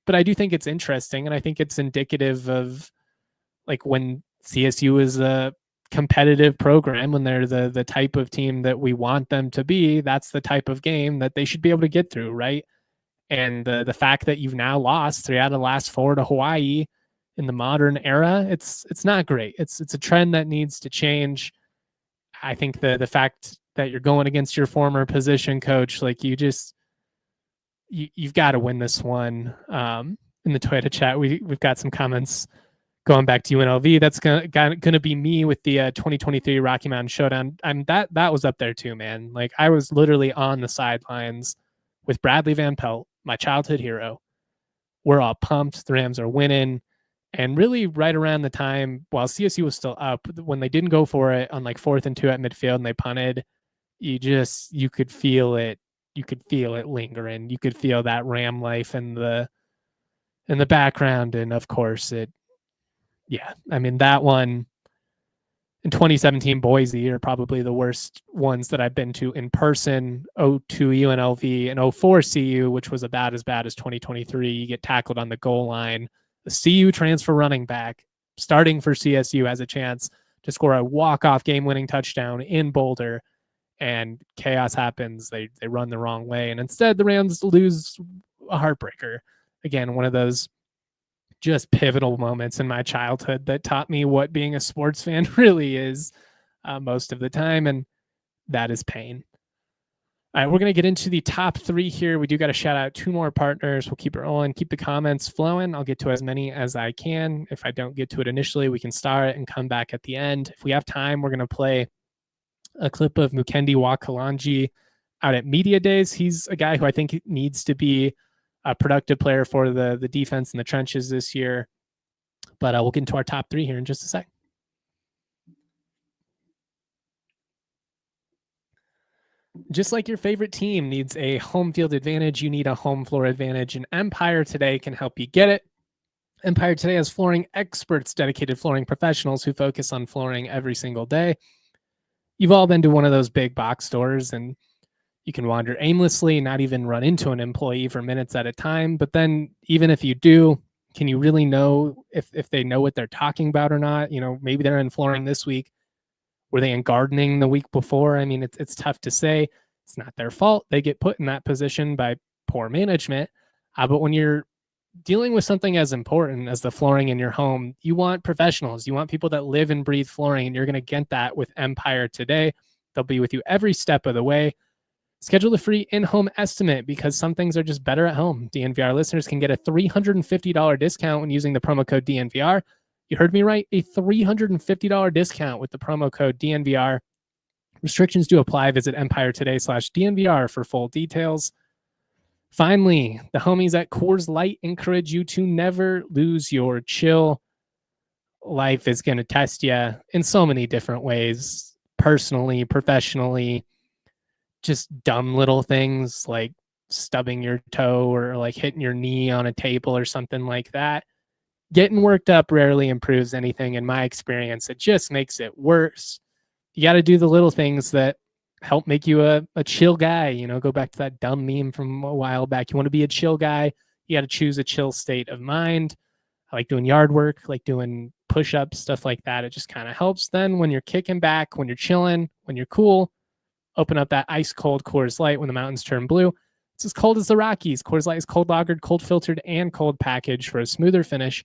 But I do think it's interesting, and I think it's indicative of like when CSU is a competitive program, when they're the type of team that we want them to be, that's the type of game that they should be able to get through, right? And the fact that you've now lost 3 out of the last 4 to Hawaii in the modern era, it's not great. It's a trend that needs to change. I think the fact that you're going against your former position coach, like you've got to win this one. In the Twitter chat, we've got some comments going back to UNLV. That's gonna be me with the 2023 Rocky Mountain Showdown. That was up there too, man. Like I was literally on the sidelines with Bradley Van Pelt, my childhood hero. We're all pumped. The Rams are winning. And really right around the time while CSU was still up, when they didn't go for it on like 4th and 2 at midfield and they punted, you could feel it. You could feel it lingering. You could feel that Ram life in the background. And of course I mean, that one in 2017, Boise are probably the worst ones that I've been to in person. 02 UNLV and 04 CU, which was about as bad as 2023. You get tackled on the goal line. The CU transfer running back starting for CSU has a chance to score a walk-off game-winning touchdown in Boulder, and chaos happens. They run the wrong way, and instead the Rams lose a heartbreaker. Again, one of those just pivotal moments in my childhood that taught me what being a sports fan really is most of the time, and that is pain. All right, we're going to get into the top 3 here. We do got to shout out 2 more partners. We'll keep it rolling, keep the comments flowing. I'll get to as many as I can. If I don't get to it initially, we can start it and come back at the end. If we have time, we're going to play a clip of Mukendi Wa-Kalonji out at Media Days. He's a guy who I think needs to be a productive player for the defense in the trenches this year. But we'll get into our top 3 here in just a sec. Just like your favorite team needs a home field advantage, you need a home floor advantage, and Empire Today can help you get it. Empire Today has flooring experts, dedicated flooring professionals who focus on flooring every single day. You've all been to one of those big box stores, and you can wander aimlessly, not even run into an employee for minutes at a time. But then even if you do, can you really know if they know what they're talking about or not? You know, maybe they're in flooring this week. Were they in gardening the week before? I mean, it's tough to say. It's not their fault. They get put in that position by poor management. But when you're dealing with something as important as the flooring in your home, you want professionals. You want people that live and breathe flooring, and you're going to get that with Empire Today. They'll be with you every step of the way. Schedule a free in-home estimate because some things are just better at home. DNVR listeners can get a $350 discount when using the promo code DNVR. You heard me right, a $350 discount with the promo code DNVR. Restrictions do apply. Visit EmpireToday/DNVR for full details. Finally, the homies at Coors Light encourage you to never lose your chill. Life is going to test you in so many different ways, personally, professionally, just dumb little things like stubbing your toe or like hitting your knee on a table or something like that. Getting worked up rarely improves anything in my experience. It just makes it worse. You got to do the little things that help make you a chill guy. You know, go back to that dumb meme from a while back. You want to be a chill guy, you got to choose a chill state of mind. I like doing yard work, like doing push-ups, stuff like that. It just kind of helps. Then when you're kicking back, when you're chilling, when you're cool, open up that ice cold Coors Light when the mountains turn blue. It's as cold as the Rockies. Coors Light is cold lagered, cold filtered, and cold packaged for a smoother finish.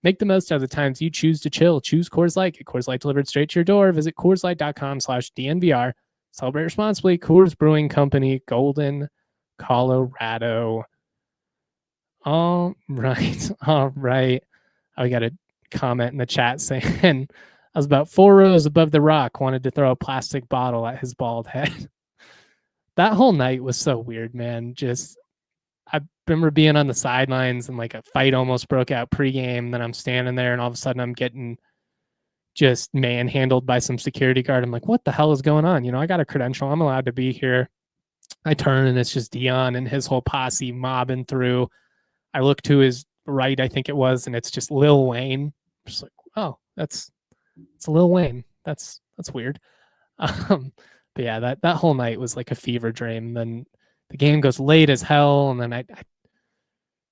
Make the most out of the times you choose to chill. Choose Coors Light. Get Coors Light delivered straight to your door. Visit CoorsLight.com/DNVR. Celebrate responsibly. Coors Brewing Company, Golden, Colorado. All right. All right. I got a comment in the chat saying I was about 4 rows above the rock, wanted to throw a plastic bottle at his bald head. That whole night was so weird, man. Just, I remember being on the sidelines and like a fight almost broke out pregame. Then I'm standing there and all of a sudden I'm getting just manhandled by some security guard. I'm like, what the hell is going on? You know, I got a credential. I'm allowed to be here. I turn and it's just Dion and his whole posse mobbing through. I look to his right, I think it was, and it's just Lil Wayne. I'm just like, oh, it's Lil Wayne. That's weird. But yeah, that whole night was like a fever dream. Then the game goes late as hell, and then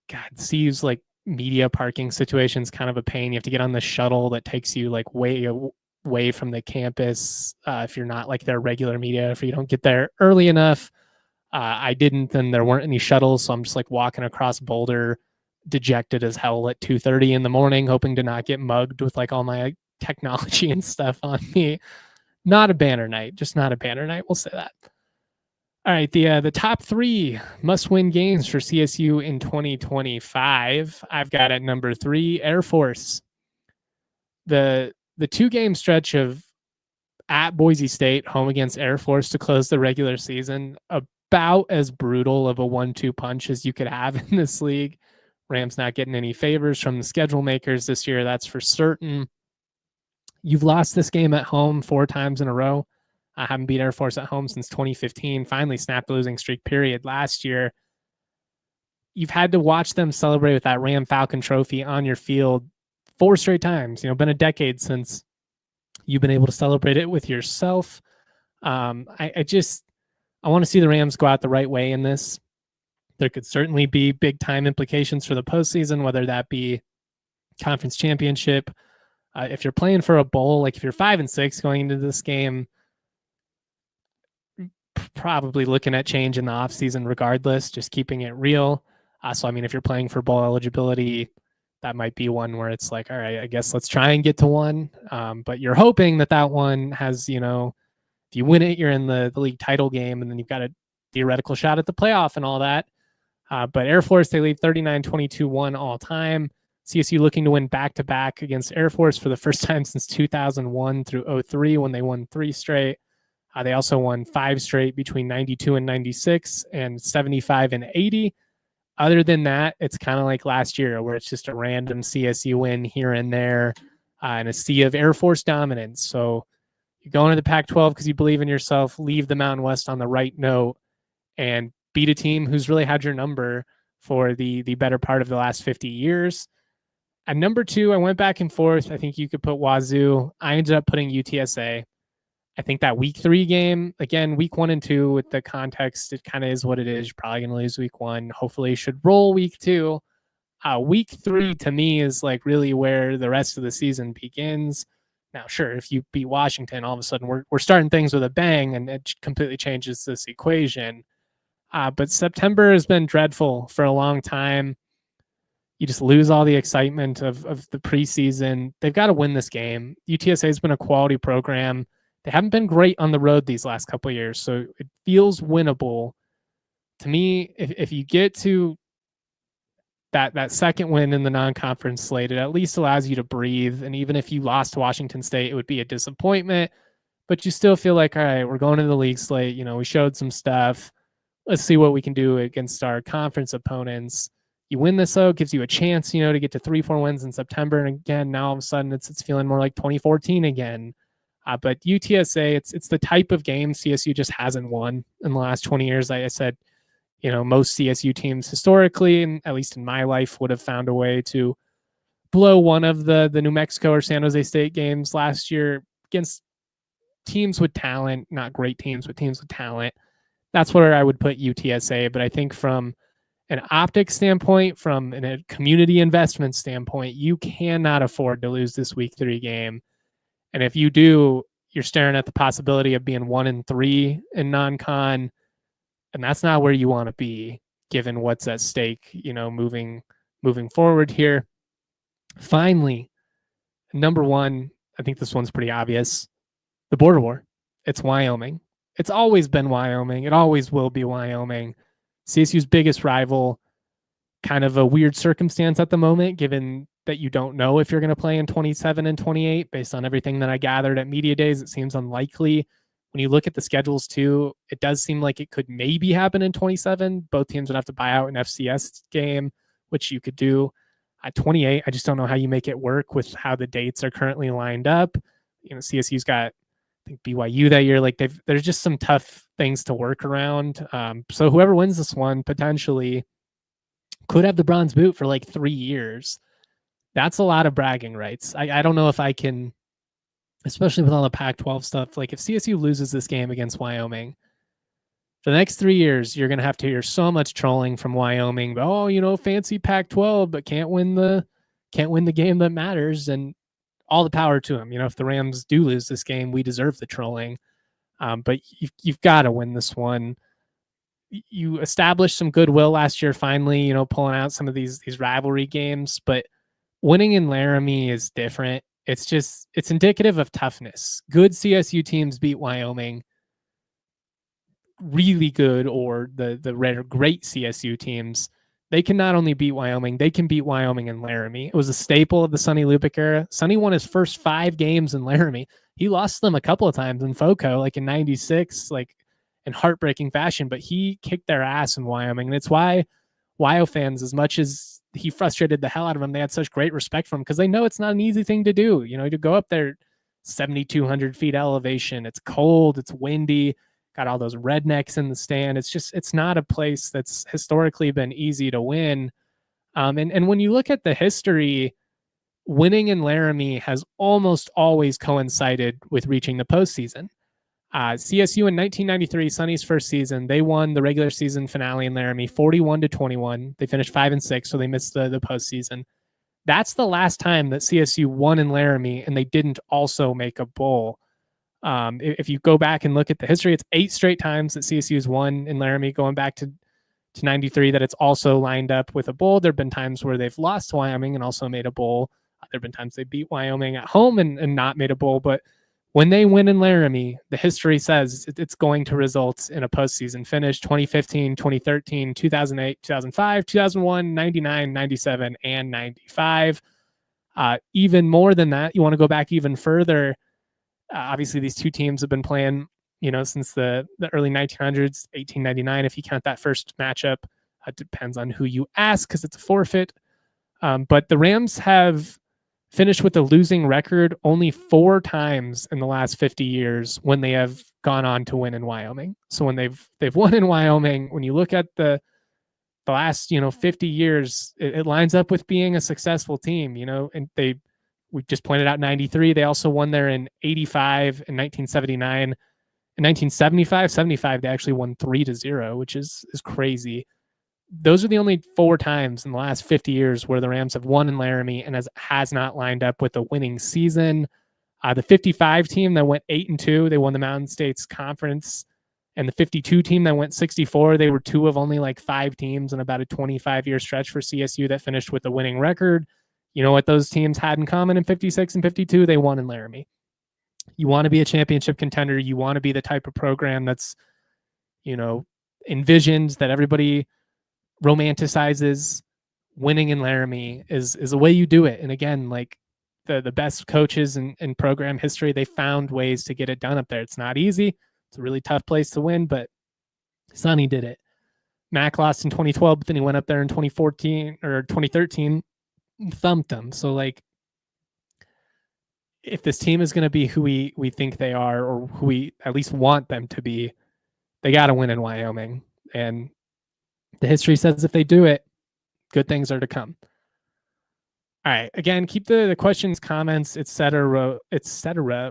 God, CU's like media parking situation's kind of a pain. You have to get on the shuttle that takes you like way away from the campus if you're not like their regular media, if you don't get there early enough. I didn't, and there weren't any shuttles, so I'm just like walking across Boulder, dejected as hell at 2:30 in the morning, hoping to not get mugged with like all my technology and stuff on me. Not a banner night, just not a banner night. We'll say that. All right, the top 3 must-win games for CSU in 2025. I've got at number 3, Air Force. The 2-game stretch of at Boise State, home against Air Force to close the regular season, about as brutal of a 1-2 punch as you could have in this league. Rams not getting any favors from the schedule makers this year, that's for certain. You've lost this game at home 4 times in a row. I haven't beat Air Force at home since 2015. Finally snapped the losing streak period last year. You've had to watch them celebrate with that Ram Falcon trophy on your field 4 straight times. You know, been a decade since you've been able to celebrate it with yourself. I want to see the Rams go out the right way in this. There could certainly be big time implications for the postseason, whether that be conference championship. If you're playing for a bowl, like if you're 5-6 going into this game, probably looking at change in the offseason regardless, just keeping it real. So, I mean, if you're playing for bowl eligibility, that might be one where it's like, all right, I guess let's try and get to one. But you're hoping that one has, if you win it, you're in the league title game, and then you've got a theoretical shot at the playoff and all that. But Air Force, they lead 39-22-1 all time. CSU looking to win back-to-back against Air Force for the first time since 2001 through 03 when they won 3 straight. They also won 5 straight between 92 and 96 and 75 and 80. Other than that, it's kind of like last year where it's just a random CSU win here and there and a sea of Air Force dominance. So you go into the Pac-12 because you believe in yourself, leave the Mountain West on the right note, and beat a team who's really had your number for the better part of the last 50 years. At number 2, I went back and forth. I think you could put Wazoo. I ended up putting UTSA. I think that week 3 game, again, week 1 and 2 with the context, it kind of is what it is. You're probably going to lose week 1. Hopefully you should roll week 2. Week 3 to me is like really where the rest of the season begins. Now, sure, if you beat Washington, all of a sudden we're starting things with a bang, and it completely changes this equation. But September has been dreadful for a long time. You just lose all the excitement of the preseason. They've got to win this game. UTSA has been a quality program. They haven't been great on the road these last couple of years, so it feels winnable. To me, if you get to that second win in the non-conference slate, it at least allows you to breathe. And even if you lost to Washington State, it would be a disappointment. But you still feel like, all right, we're going to the league slate. We showed some stuff. Let's see what we can do against our conference opponents. You win this, though, gives you a chance, to get to 3-4 wins in September. And again, now all of a sudden it's feeling more like 2014 again. But UTSA, it's the type of game CSU just hasn't won in the last 20 years. Like I said, most CSU teams historically, and at least in my life, would have found a way to blow one of the New Mexico or San Jose State games last year against teams with talent, not great teams, but teams with talent. That's where I would put UTSA. But I think from an optics standpoint, from a community investment standpoint, you cannot afford to lose this week 3 game. And if you do, you're staring at the possibility of being 1-3 in non-con. And that's not where you want to be, given what's at stake, moving forward here. Finally, number 1, I think this one's pretty obvious. The border war. It's Wyoming. It's always been Wyoming. It always will be Wyoming. CSU's biggest rival. Kind of a weird circumstance at the moment, given that you don't know if you're going to play in 27 and 28. Based on everything that I gathered at media days, it seems unlikely. When you look at the schedules too, it does seem like it could maybe happen in 27. Both teams would have to buy out an FCS game, which you could do. At 28, I just don't know how you make it work with how the dates are currently lined up. CSU's got, I think, BYU that year. Like there's just some tough things to work around. So whoever wins this one potentially could have the bronze boot for like 3 years. That's a lot of bragging rights. I don't know if I can, especially with all the Pac-12 stuff. Like if CSU loses this game against Wyoming, for the next 3 years, you're going to have to hear so much trolling from Wyoming. Oh, fancy Pac-12, but can't win the game that matters. And all the power to them. If the Rams do lose this game, we deserve the trolling. But you've got to win this one. You established some goodwill last year, finally, pulling out some of these rivalry games. But winning in Laramie is different. It's indicative of toughness. Good CSU teams beat Wyoming. Really good, or the rare great CSU teams, they can not only beat Wyoming, they can beat Wyoming and Laramie. It was a staple of the Sonny Lupick era. Sonny won his first 5 games in Laramie. He lost them a couple of times in FOCO, like in 96, like in heartbreaking fashion, but he kicked their ass in Wyoming. And it's why Wyo fans, as much as he frustrated the hell out of them, they had such great respect for him because they know it's not an easy thing to do. To go up there 7,200 feet elevation, it's cold, it's windy, got all those rednecks in the stand. It's not a place that's historically been easy to win. And when you look at the history, winning in Laramie has almost always coincided with reaching the postseason. CSU in 1993, Sonny's first season, they won the regular season finale in Laramie 41-21. They finished 5-6, so they missed the postseason. That's the last time that CSU won in Laramie, and they didn't also make a bowl. If you go back and look at the history, it's 8 straight times that CSU's won in Laramie, going back to to 93 that it's also lined up with a bowl. There have been times where they've lost to Wyoming and also made a bowl. There have been times they beat Wyoming at home and not made a bowl. But when they win in Laramie, the history says it's going to result in a postseason finish. 2015, 2013, 2008, 2005, 2001, 99, 97, and 95. Even more than that, you want to go back even further. Obviously, these two teams have been playing, since the early 1900s, 1899, if you count that first matchup. It depends on who you ask because it's a forfeit. But the Rams have finished with a losing record only 4 times in the last 50 years when they have gone on to win in Wyoming. So when they've won in Wyoming, when you look at the last 50 years, it lines up with being a successful team. And we just pointed out 93. They also won there in 85 and 1979. In 1975, 75, they actually won 3-0, which is crazy. Those are the only 4 times in the last 50 years where the Rams have won in Laramie and has not lined up with a winning season. The 55 team that went 8-2, they won the Mountain States Conference. And the 52 team that went 64, they were 2 of only like 5 teams in about a 25-year stretch for CSU that finished with a winning record. You know what those teams had in common in 56 and 52? They won in Laramie. You want to be a championship contender. You want to be the type of program that's, envisioned, that everybody romanticizes. Winning in Laramie is the way you do it. And again, like the best coaches in program history, they found ways to get it done up there. It's not easy. It's a really tough place to win, but Sonny did it. Mac lost in 2012, but then he went up there in 2014 or 2013, thumped them. So like, if this team is going to be who we think they are, or who we at least want them to be, they got to win in Wyoming. And the history says if they do it, good things are to come. All right. Again, keep the questions, comments, etc.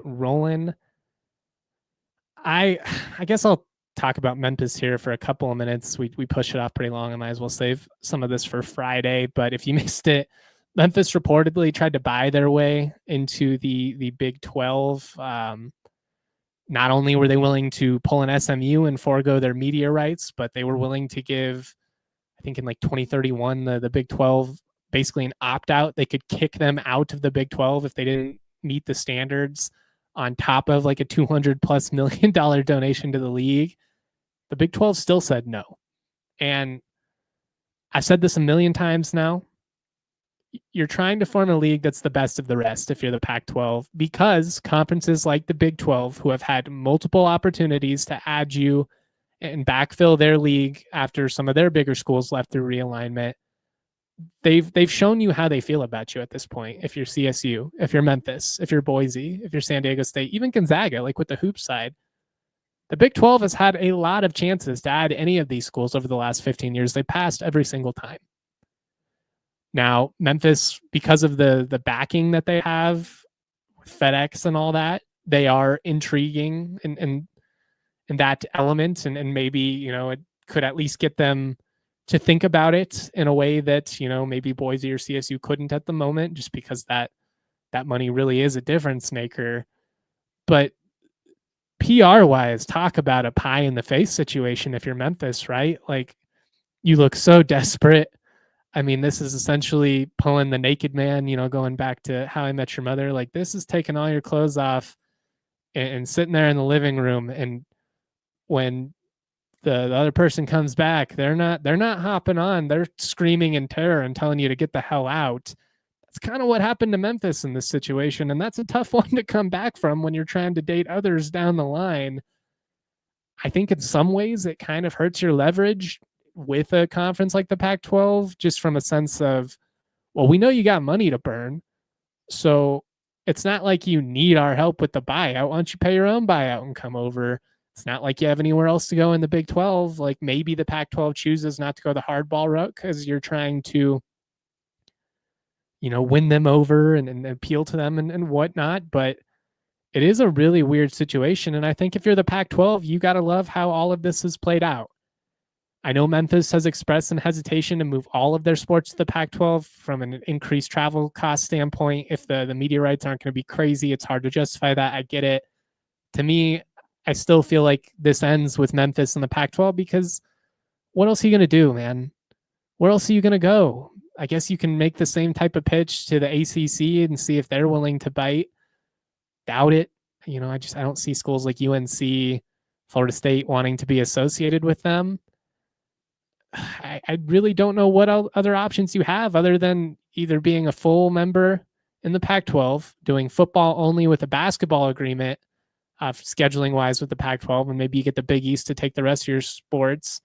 rolling. I guess I'll talk about Memphis here for a couple of minutes. We push it off pretty long. I might as well save some of this for Friday. But if you missed it, Memphis reportedly tried to buy their way into the Big-12. Not only were they willing to pull an SMU and forego their media rights, but they were willing to give, I think in like 2031, the Big-12 basically an opt-out. They could kick them out of the Big-12 if they didn't meet the standards, on top of like a $200+ million donation to the league. The Big-12 still said no. And I've said this a million times now. You're trying to form a league that's the best of the rest if you're the Pac-12, because conferences like the Big-12, who have had multiple opportunities to add you and backfill their league after some of their bigger schools left through realignment, they've shown you how they feel about you at this point. If you're CSU, if you're Memphis, if you're Boise, if you're San Diego State, even Gonzaga, like with the hoop side, the Big-12 has had a lot of chances to add any of these schools over the last 15 years. They passed every single time. Now, Memphis, because of the backing that they have, FedEx and all that, they are intriguing in that element, and maybe it could at least get them to think about it in a way that maybe Boise or CSU couldn't at the moment, just because that money really is a difference maker. But PR wise, talk about a pie in the face situation if you're Memphis, right? Like, you look so desperate. I mean, this is essentially pulling the naked man, going back to How I Met Your Mother. Like, this is taking all your clothes off and sitting there in the living room. And when the other person comes back, they're not hopping on. They're screaming in terror and telling you to get the hell out. That's kind of what happened to Memphis in this situation. And that's a tough one to come back from when you're trying to date others down the line. I think in some ways it kind of hurts your leverage with a conference like the Pac-12, just from a sense of, well, we know you got money to burn, so it's not like you need our help with the buyout. Why don't you pay your own buyout and come over? It's not like you have anywhere else to go in the Big-12. Like, maybe the Pac-12 chooses not to go the hardball route because you're trying to, win them over and appeal to them and whatnot. But it is a really weird situation. And I think if you're the Pac-12, you got to love how all of this has played out. I know Memphis has expressed some hesitation to move all of their sports to the Pac-12 from an increased travel cost standpoint. If the media rights aren't going to be crazy, it's hard to justify that. I get it. To me, I still feel like this ends with Memphis and the Pac-12, because what else are you going to do, man? Where else are you going to go? I guess you can make the same type of pitch to the ACC and see if they're willing to bite. Doubt it. I don't see schools like UNC, Florida State wanting to be associated with them. I really don't know what other options you have other than either being a full member in the Pac-12, doing football only with a basketball agreement, scheduling wise with the Pac-12, and maybe you get the Big East to take the rest of your sports,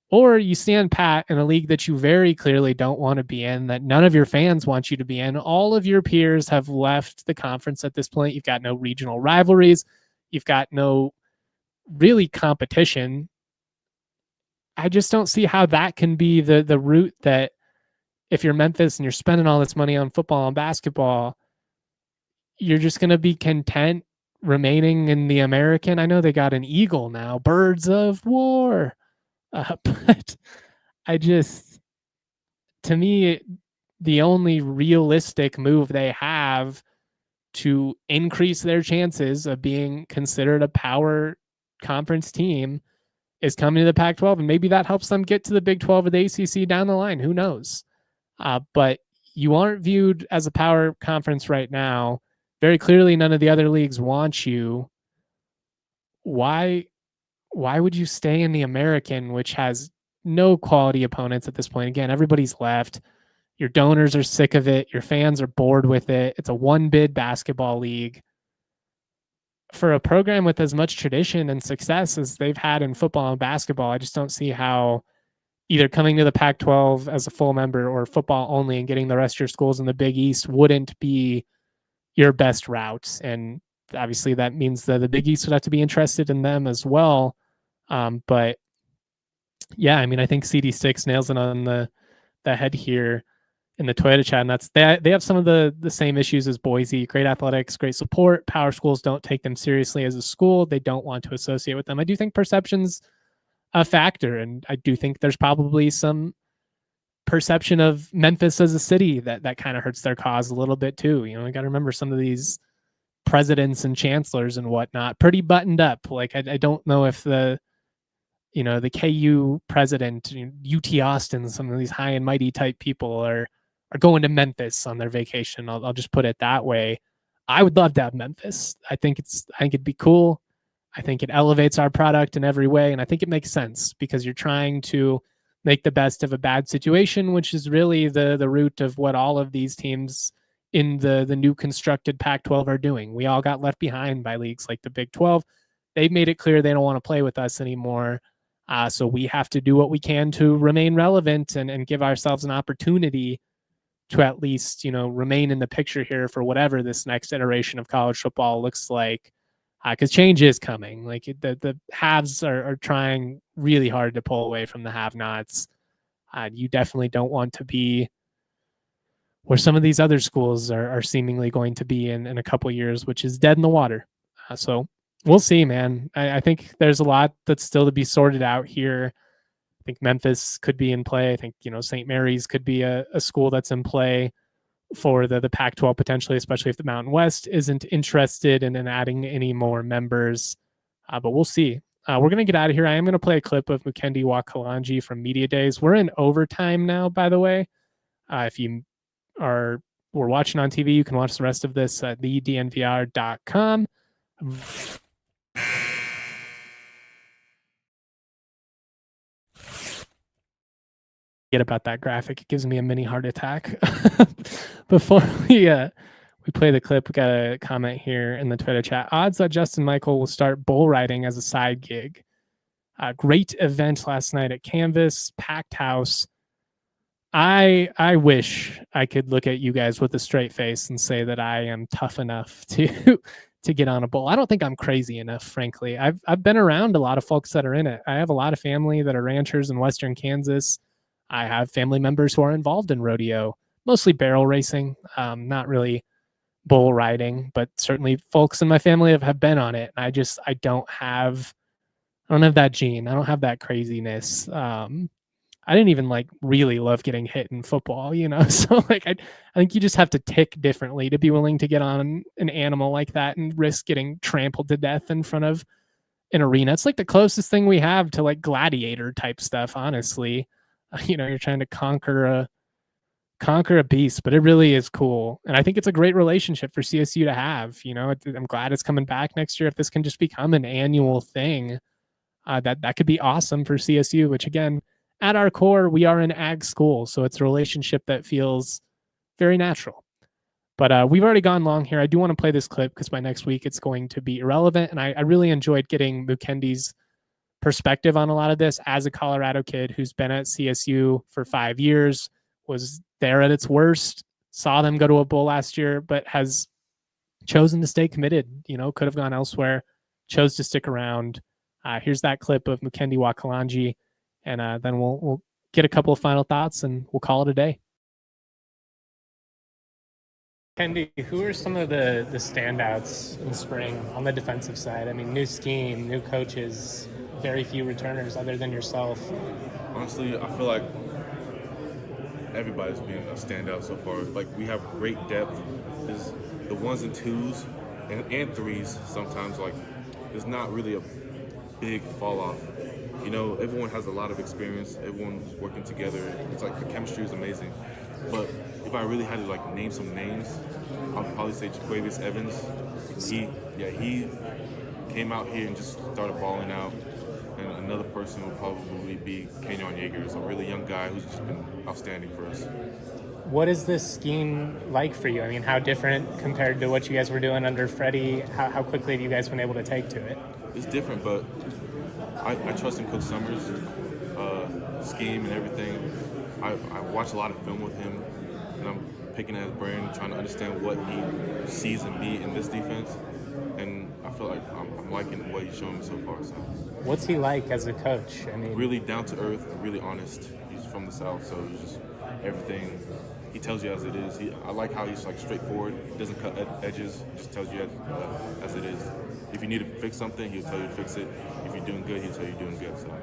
or you stand pat in a league that you very clearly don't want to be in, that none of your fans want you to be in. All of your peers have left the conference at this point. You've got no regional rivalries. You've got no really competition. I just don't see how that can be the route that if you're Memphis and you're spending all this money on football and basketball, you're just going to be content remaining in the American. I know they got an eagle now, birds of war. But to me, the only realistic move they have to increase their chances of being considered a power conference team is coming to the Pac-12, and maybe that helps them get to the Big 12 or the ACC down the line. Who knows? But you aren't viewed as a power conference right now. Very clearly, none of the other leagues want you. Why would you stay in the American, which has no quality opponents at this point? Again, everybody's left. Your donors are sick of it. Your fans are bored with it. It's a one-bid basketball league. For a program with as much tradition and success as they've had in football and basketball, I just don't see how either coming to the Pac-12 as a full member or football only and getting the rest of your schools in the Big East wouldn't be your best route. And obviously that means that the Big East would have to be interested in them as well. But yeah, I mean, I think CD6 nails it on the head here in the Toyota chat, and that's they have some of the same issues as Boise. Great athletics, great support. Power schools don't take them seriously as a school. They don't want to associate with them. I do think perception's a factor, and I do think there's probably some perception of Memphis as a city that kind of hurts their cause a little bit too. You got to remember some of these presidents and chancellors and whatnot, pretty buttoned up. Like I don't know if the KU president, UT Austin, some of these high and mighty type people are going to Memphis on their vacation. I'll just put it that way. I would love to have Memphis. I think it'd be cool. I think it elevates our product in every way, and I think it makes sense because you're trying to make the best of a bad situation, which is really the root of what all of these teams in the new constructed Pac-12 are doing. We all got left behind by leagues like the Big 12. They've made it clear they don't want to play with us anymore. So we have to do what we can to remain relevant and give ourselves an opportunity to at least, remain in the picture here for whatever this next iteration of college football looks like. Because change is coming. Like the haves are trying really hard to pull away from the have-nots. You definitely don't want to be where some of these other schools are seemingly going to be in a couple of years, which is dead in the water. So we'll see, man. I think there's a lot that's still to be sorted out here. I think Memphis could be in play. I think, St. Mary's could be a school that's in play for the Pac-12 potentially, especially if the Mountain West isn't interested in adding any more members. But we'll see. We're going to get out of here. I am going to play a clip of Mukendi Wa-Kalonji from Media Days. We're in overtime now, by the way. If you were watching on TV, you can watch the rest of this at thednvr.com. Get about that graphic. It gives me a mini heart attack. Before we play the clip, we got a comment here in the Twitter chat. Odds that Justin Michael will start bull riding as a side gig. Great event last night at Canvas, packed house. I wish I could look at you guys with a straight face and say that I am tough enough to get on a bull. I don't think I'm crazy enough, frankly. I've been around a lot of folks that are in it. I have a lot of family that are ranchers in Western Kansas. I have family members who are involved in rodeo, mostly barrel racing, not really bull riding, but certainly folks in my family have been on it. I don't have that gene. I don't have that craziness. I didn't even really love getting hit in football, So I think you just have to tick differently to be willing to get on an animal like that and risk getting trampled to death in front of an arena. It's like the closest thing we have to like gladiator type stuff, honestly. You're trying to conquer a beast, but it really is cool. And I think it's a great relationship for CSU to have. I'm glad it's coming back next year. If this can just become an annual thing, that could be awesome for CSU, which again, at our core, we are an ag school. So it's a relationship that feels very natural. But we've already gone long here. I do want to play this clip because by next week it's going to be irrelevant. And I really enjoyed getting Mukendi's perspective on a lot of this as a Colorado kid who's been at CSU for 5 years, was there at its worst, saw them go to a bowl last year, but has chosen to stay committed, could have gone elsewhere, chose to stick around. Here's that clip of Mukendi Wa-Kalonji, and then we'll get a couple of final thoughts and we'll call it a day. Mukendi, who are some of the standouts in spring on the defensive side? I mean, new scheme, new coaches, very few returners other than yourself. Honestly, I feel like everybody's been a standout so far. Like, we have great depth. There's the ones and twos and threes sometimes, like, there's not really a big fall off. Everyone has a lot of experience. Everyone's working together. It's like the chemistry is amazing. But if I really had to like name some names, I'd probably say Jaquavius Evans. He came out here and just started balling out. And another person would probably be Kenyon Yeagers, a really young guy who's just been outstanding for us. What is this scheme like for you? I mean, how different compared to what you guys were doing under Freddie? How quickly have you guys been able to take to it? It's different, but I trust in Coach Summers' scheme and everything. I watch a lot of film with him, and I'm picking at his brain, trying to understand what he sees in me in this defense. And I feel like I'm liking what he's showing me so far. So, what's he like as a coach? I mean, really down to earth, really honest. He's from the South, so he's just everything. He tells you as it is. I like how he's like straightforward. He doesn't cut edges. He just tells you as it is. If you need to fix something, he'll tell you to fix it. If you're doing good, he'll tell you you're doing good. So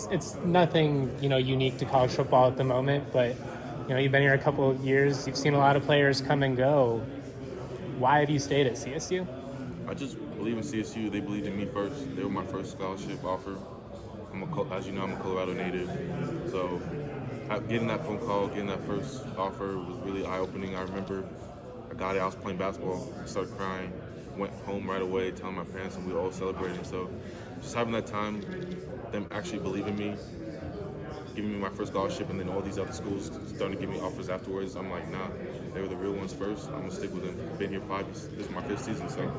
it's nothing unique to college football at the moment, but you've been here a couple of years. You've seen a lot of players come and go. Why have you stayed at CSU? I just believe in CSU. They believed in me first. They were my first scholarship offer. As you know, I'm a Colorado native. So getting that phone call, getting that first offer was really eye-opening. I remember I got it. I was playing basketball. I started crying. Went home right away, telling my parents, and we were all celebrating. So just having that time, them actually believing me, giving me my first scholarship, and then all these other schools starting to give me offers afterwards. I'm like, nah, they were the real ones first. I'm gonna stick with them. I've been here 5 years. This is my 5th season. So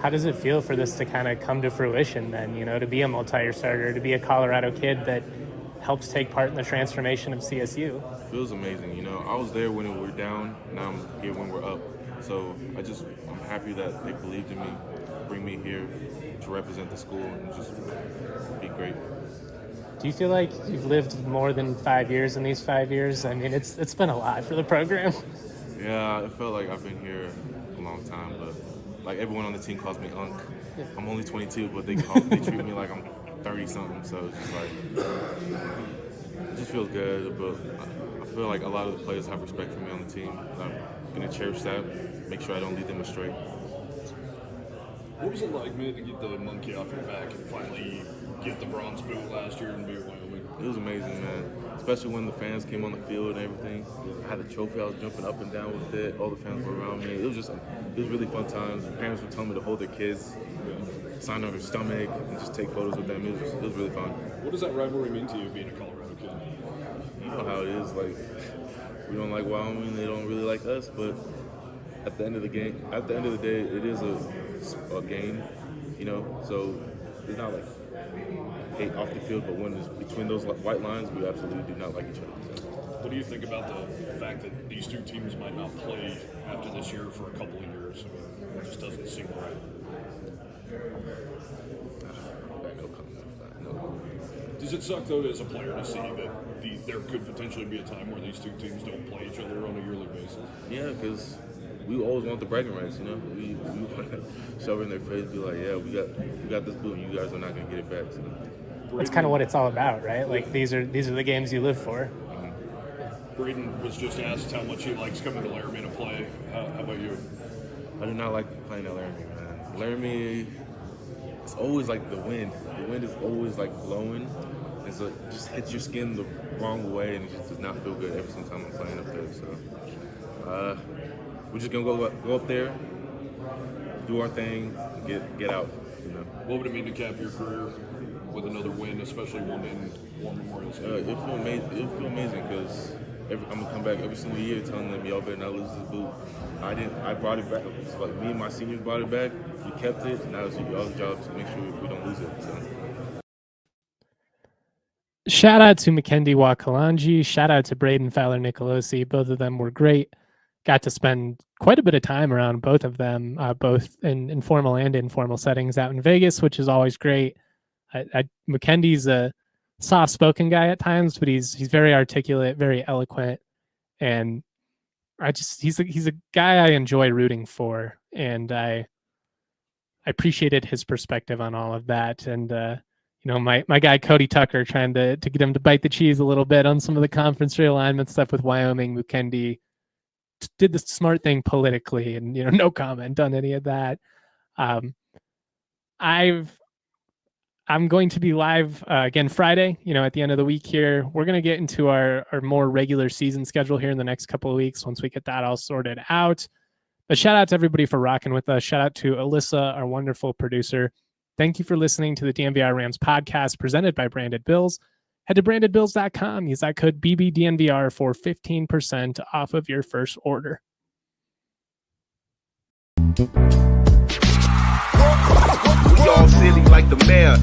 how does it feel for this to kind of come to fruition then, to be a multi-year starter, to be a Colorado kid that helps take part in the transformation of CSU? It feels amazing. I was there when we were down. Now I'm here when we're up. So I'm happy that they believed in me, bring me here to represent the school and just be great. Do you feel like you've lived more than 5 years in these 5 years? I mean, it's been a lot for the program. Yeah, I felt like I've been here a long time, but like everyone on the team calls me Unc. I'm only 22, but they treat me like I'm 30-something, so it's just like, it just feels good, but I feel like a lot of the players have respect for me on the team. I'm going to cherish that, make sure I don't lead them astray. What was it like, man, to get the monkey off your back and finally get the bronze boot last year and be at Wyoming? It was amazing, man. Especially when the fans came on the field and everything. I had the trophy, I was jumping up and down with it. All the fans were around me. It was really fun times. Parents were telling me to hold their kids, sign on their stomach, and just take photos with them. It was really fun. What does that rivalry mean to you, being a Colorado kid? You know how it is. Like, we don't like Wyoming, they don't really like us, but at the end of the day, it is a game, so it's not like hate off the field, but when it's between those white lines, we absolutely do not like each other. So. What do you think about the fact that these two teams might not play after this year for a couple of years? I mean, it just doesn't seem right. I have no comment on that. No. Does it suck, though, as a player to see that there could potentially be a time where these two teams don't play each other on a yearly basis? Yeah, because we always want the bragging rights, We want to shove it in their face, be like, yeah, we got this boot, and you guys are not going to get it back. So. That's kind of what it's all about, right? Like, these are the games you live for. Braden was just asked how much he likes coming to Laramie to play. How about you? I do not like playing at Laramie, man. Laramie, it's always like the wind. The wind is always like blowing, and so it just hits your skin the wrong way, and it just does not feel good every single time I'm playing up there. So we're just gonna go up there, do our thing, get out. You know. What would it mean to cap your career with another win, especially one in War Memorial Stadium? It'll feel amazing because I'm gonna come back every single year telling them y'all better not lose this boot. I brought it back. So like me and my seniors brought it back. We kept it. Now it's y'all's job to make sure we don't lose it. So. Shout out to Mukendi Wa-Kalonji. Shout out to Braden Fowler-Nicolosi. Both of them were great. Got to spend quite a bit of time around both of them, both in formal and informal settings out in Vegas, which is always great. Mukendi's a soft-spoken guy at times, but he's very articulate, very eloquent, and he's a guy I enjoy rooting for, and I appreciated his perspective on all of that. And my guy Cody Tucker trying to get him to bite the cheese a little bit on some of the conference realignment stuff with Wyoming. Mukendi did the smart thing politically, and no comment on any of that. I'm going to be live again Friday, at the end of the week here. We're going to get into our more regular season schedule here in the next couple of weeks once we get that all sorted out. But shout out to everybody for rocking with us. Shout out to Alyssa, our wonderful producer. Thank you for listening to the DNVR Rams podcast presented by Branded Bills. Head to brandedbills.com. Use that code BBDNVR for 15% off of your first order. We all silly like the mayor.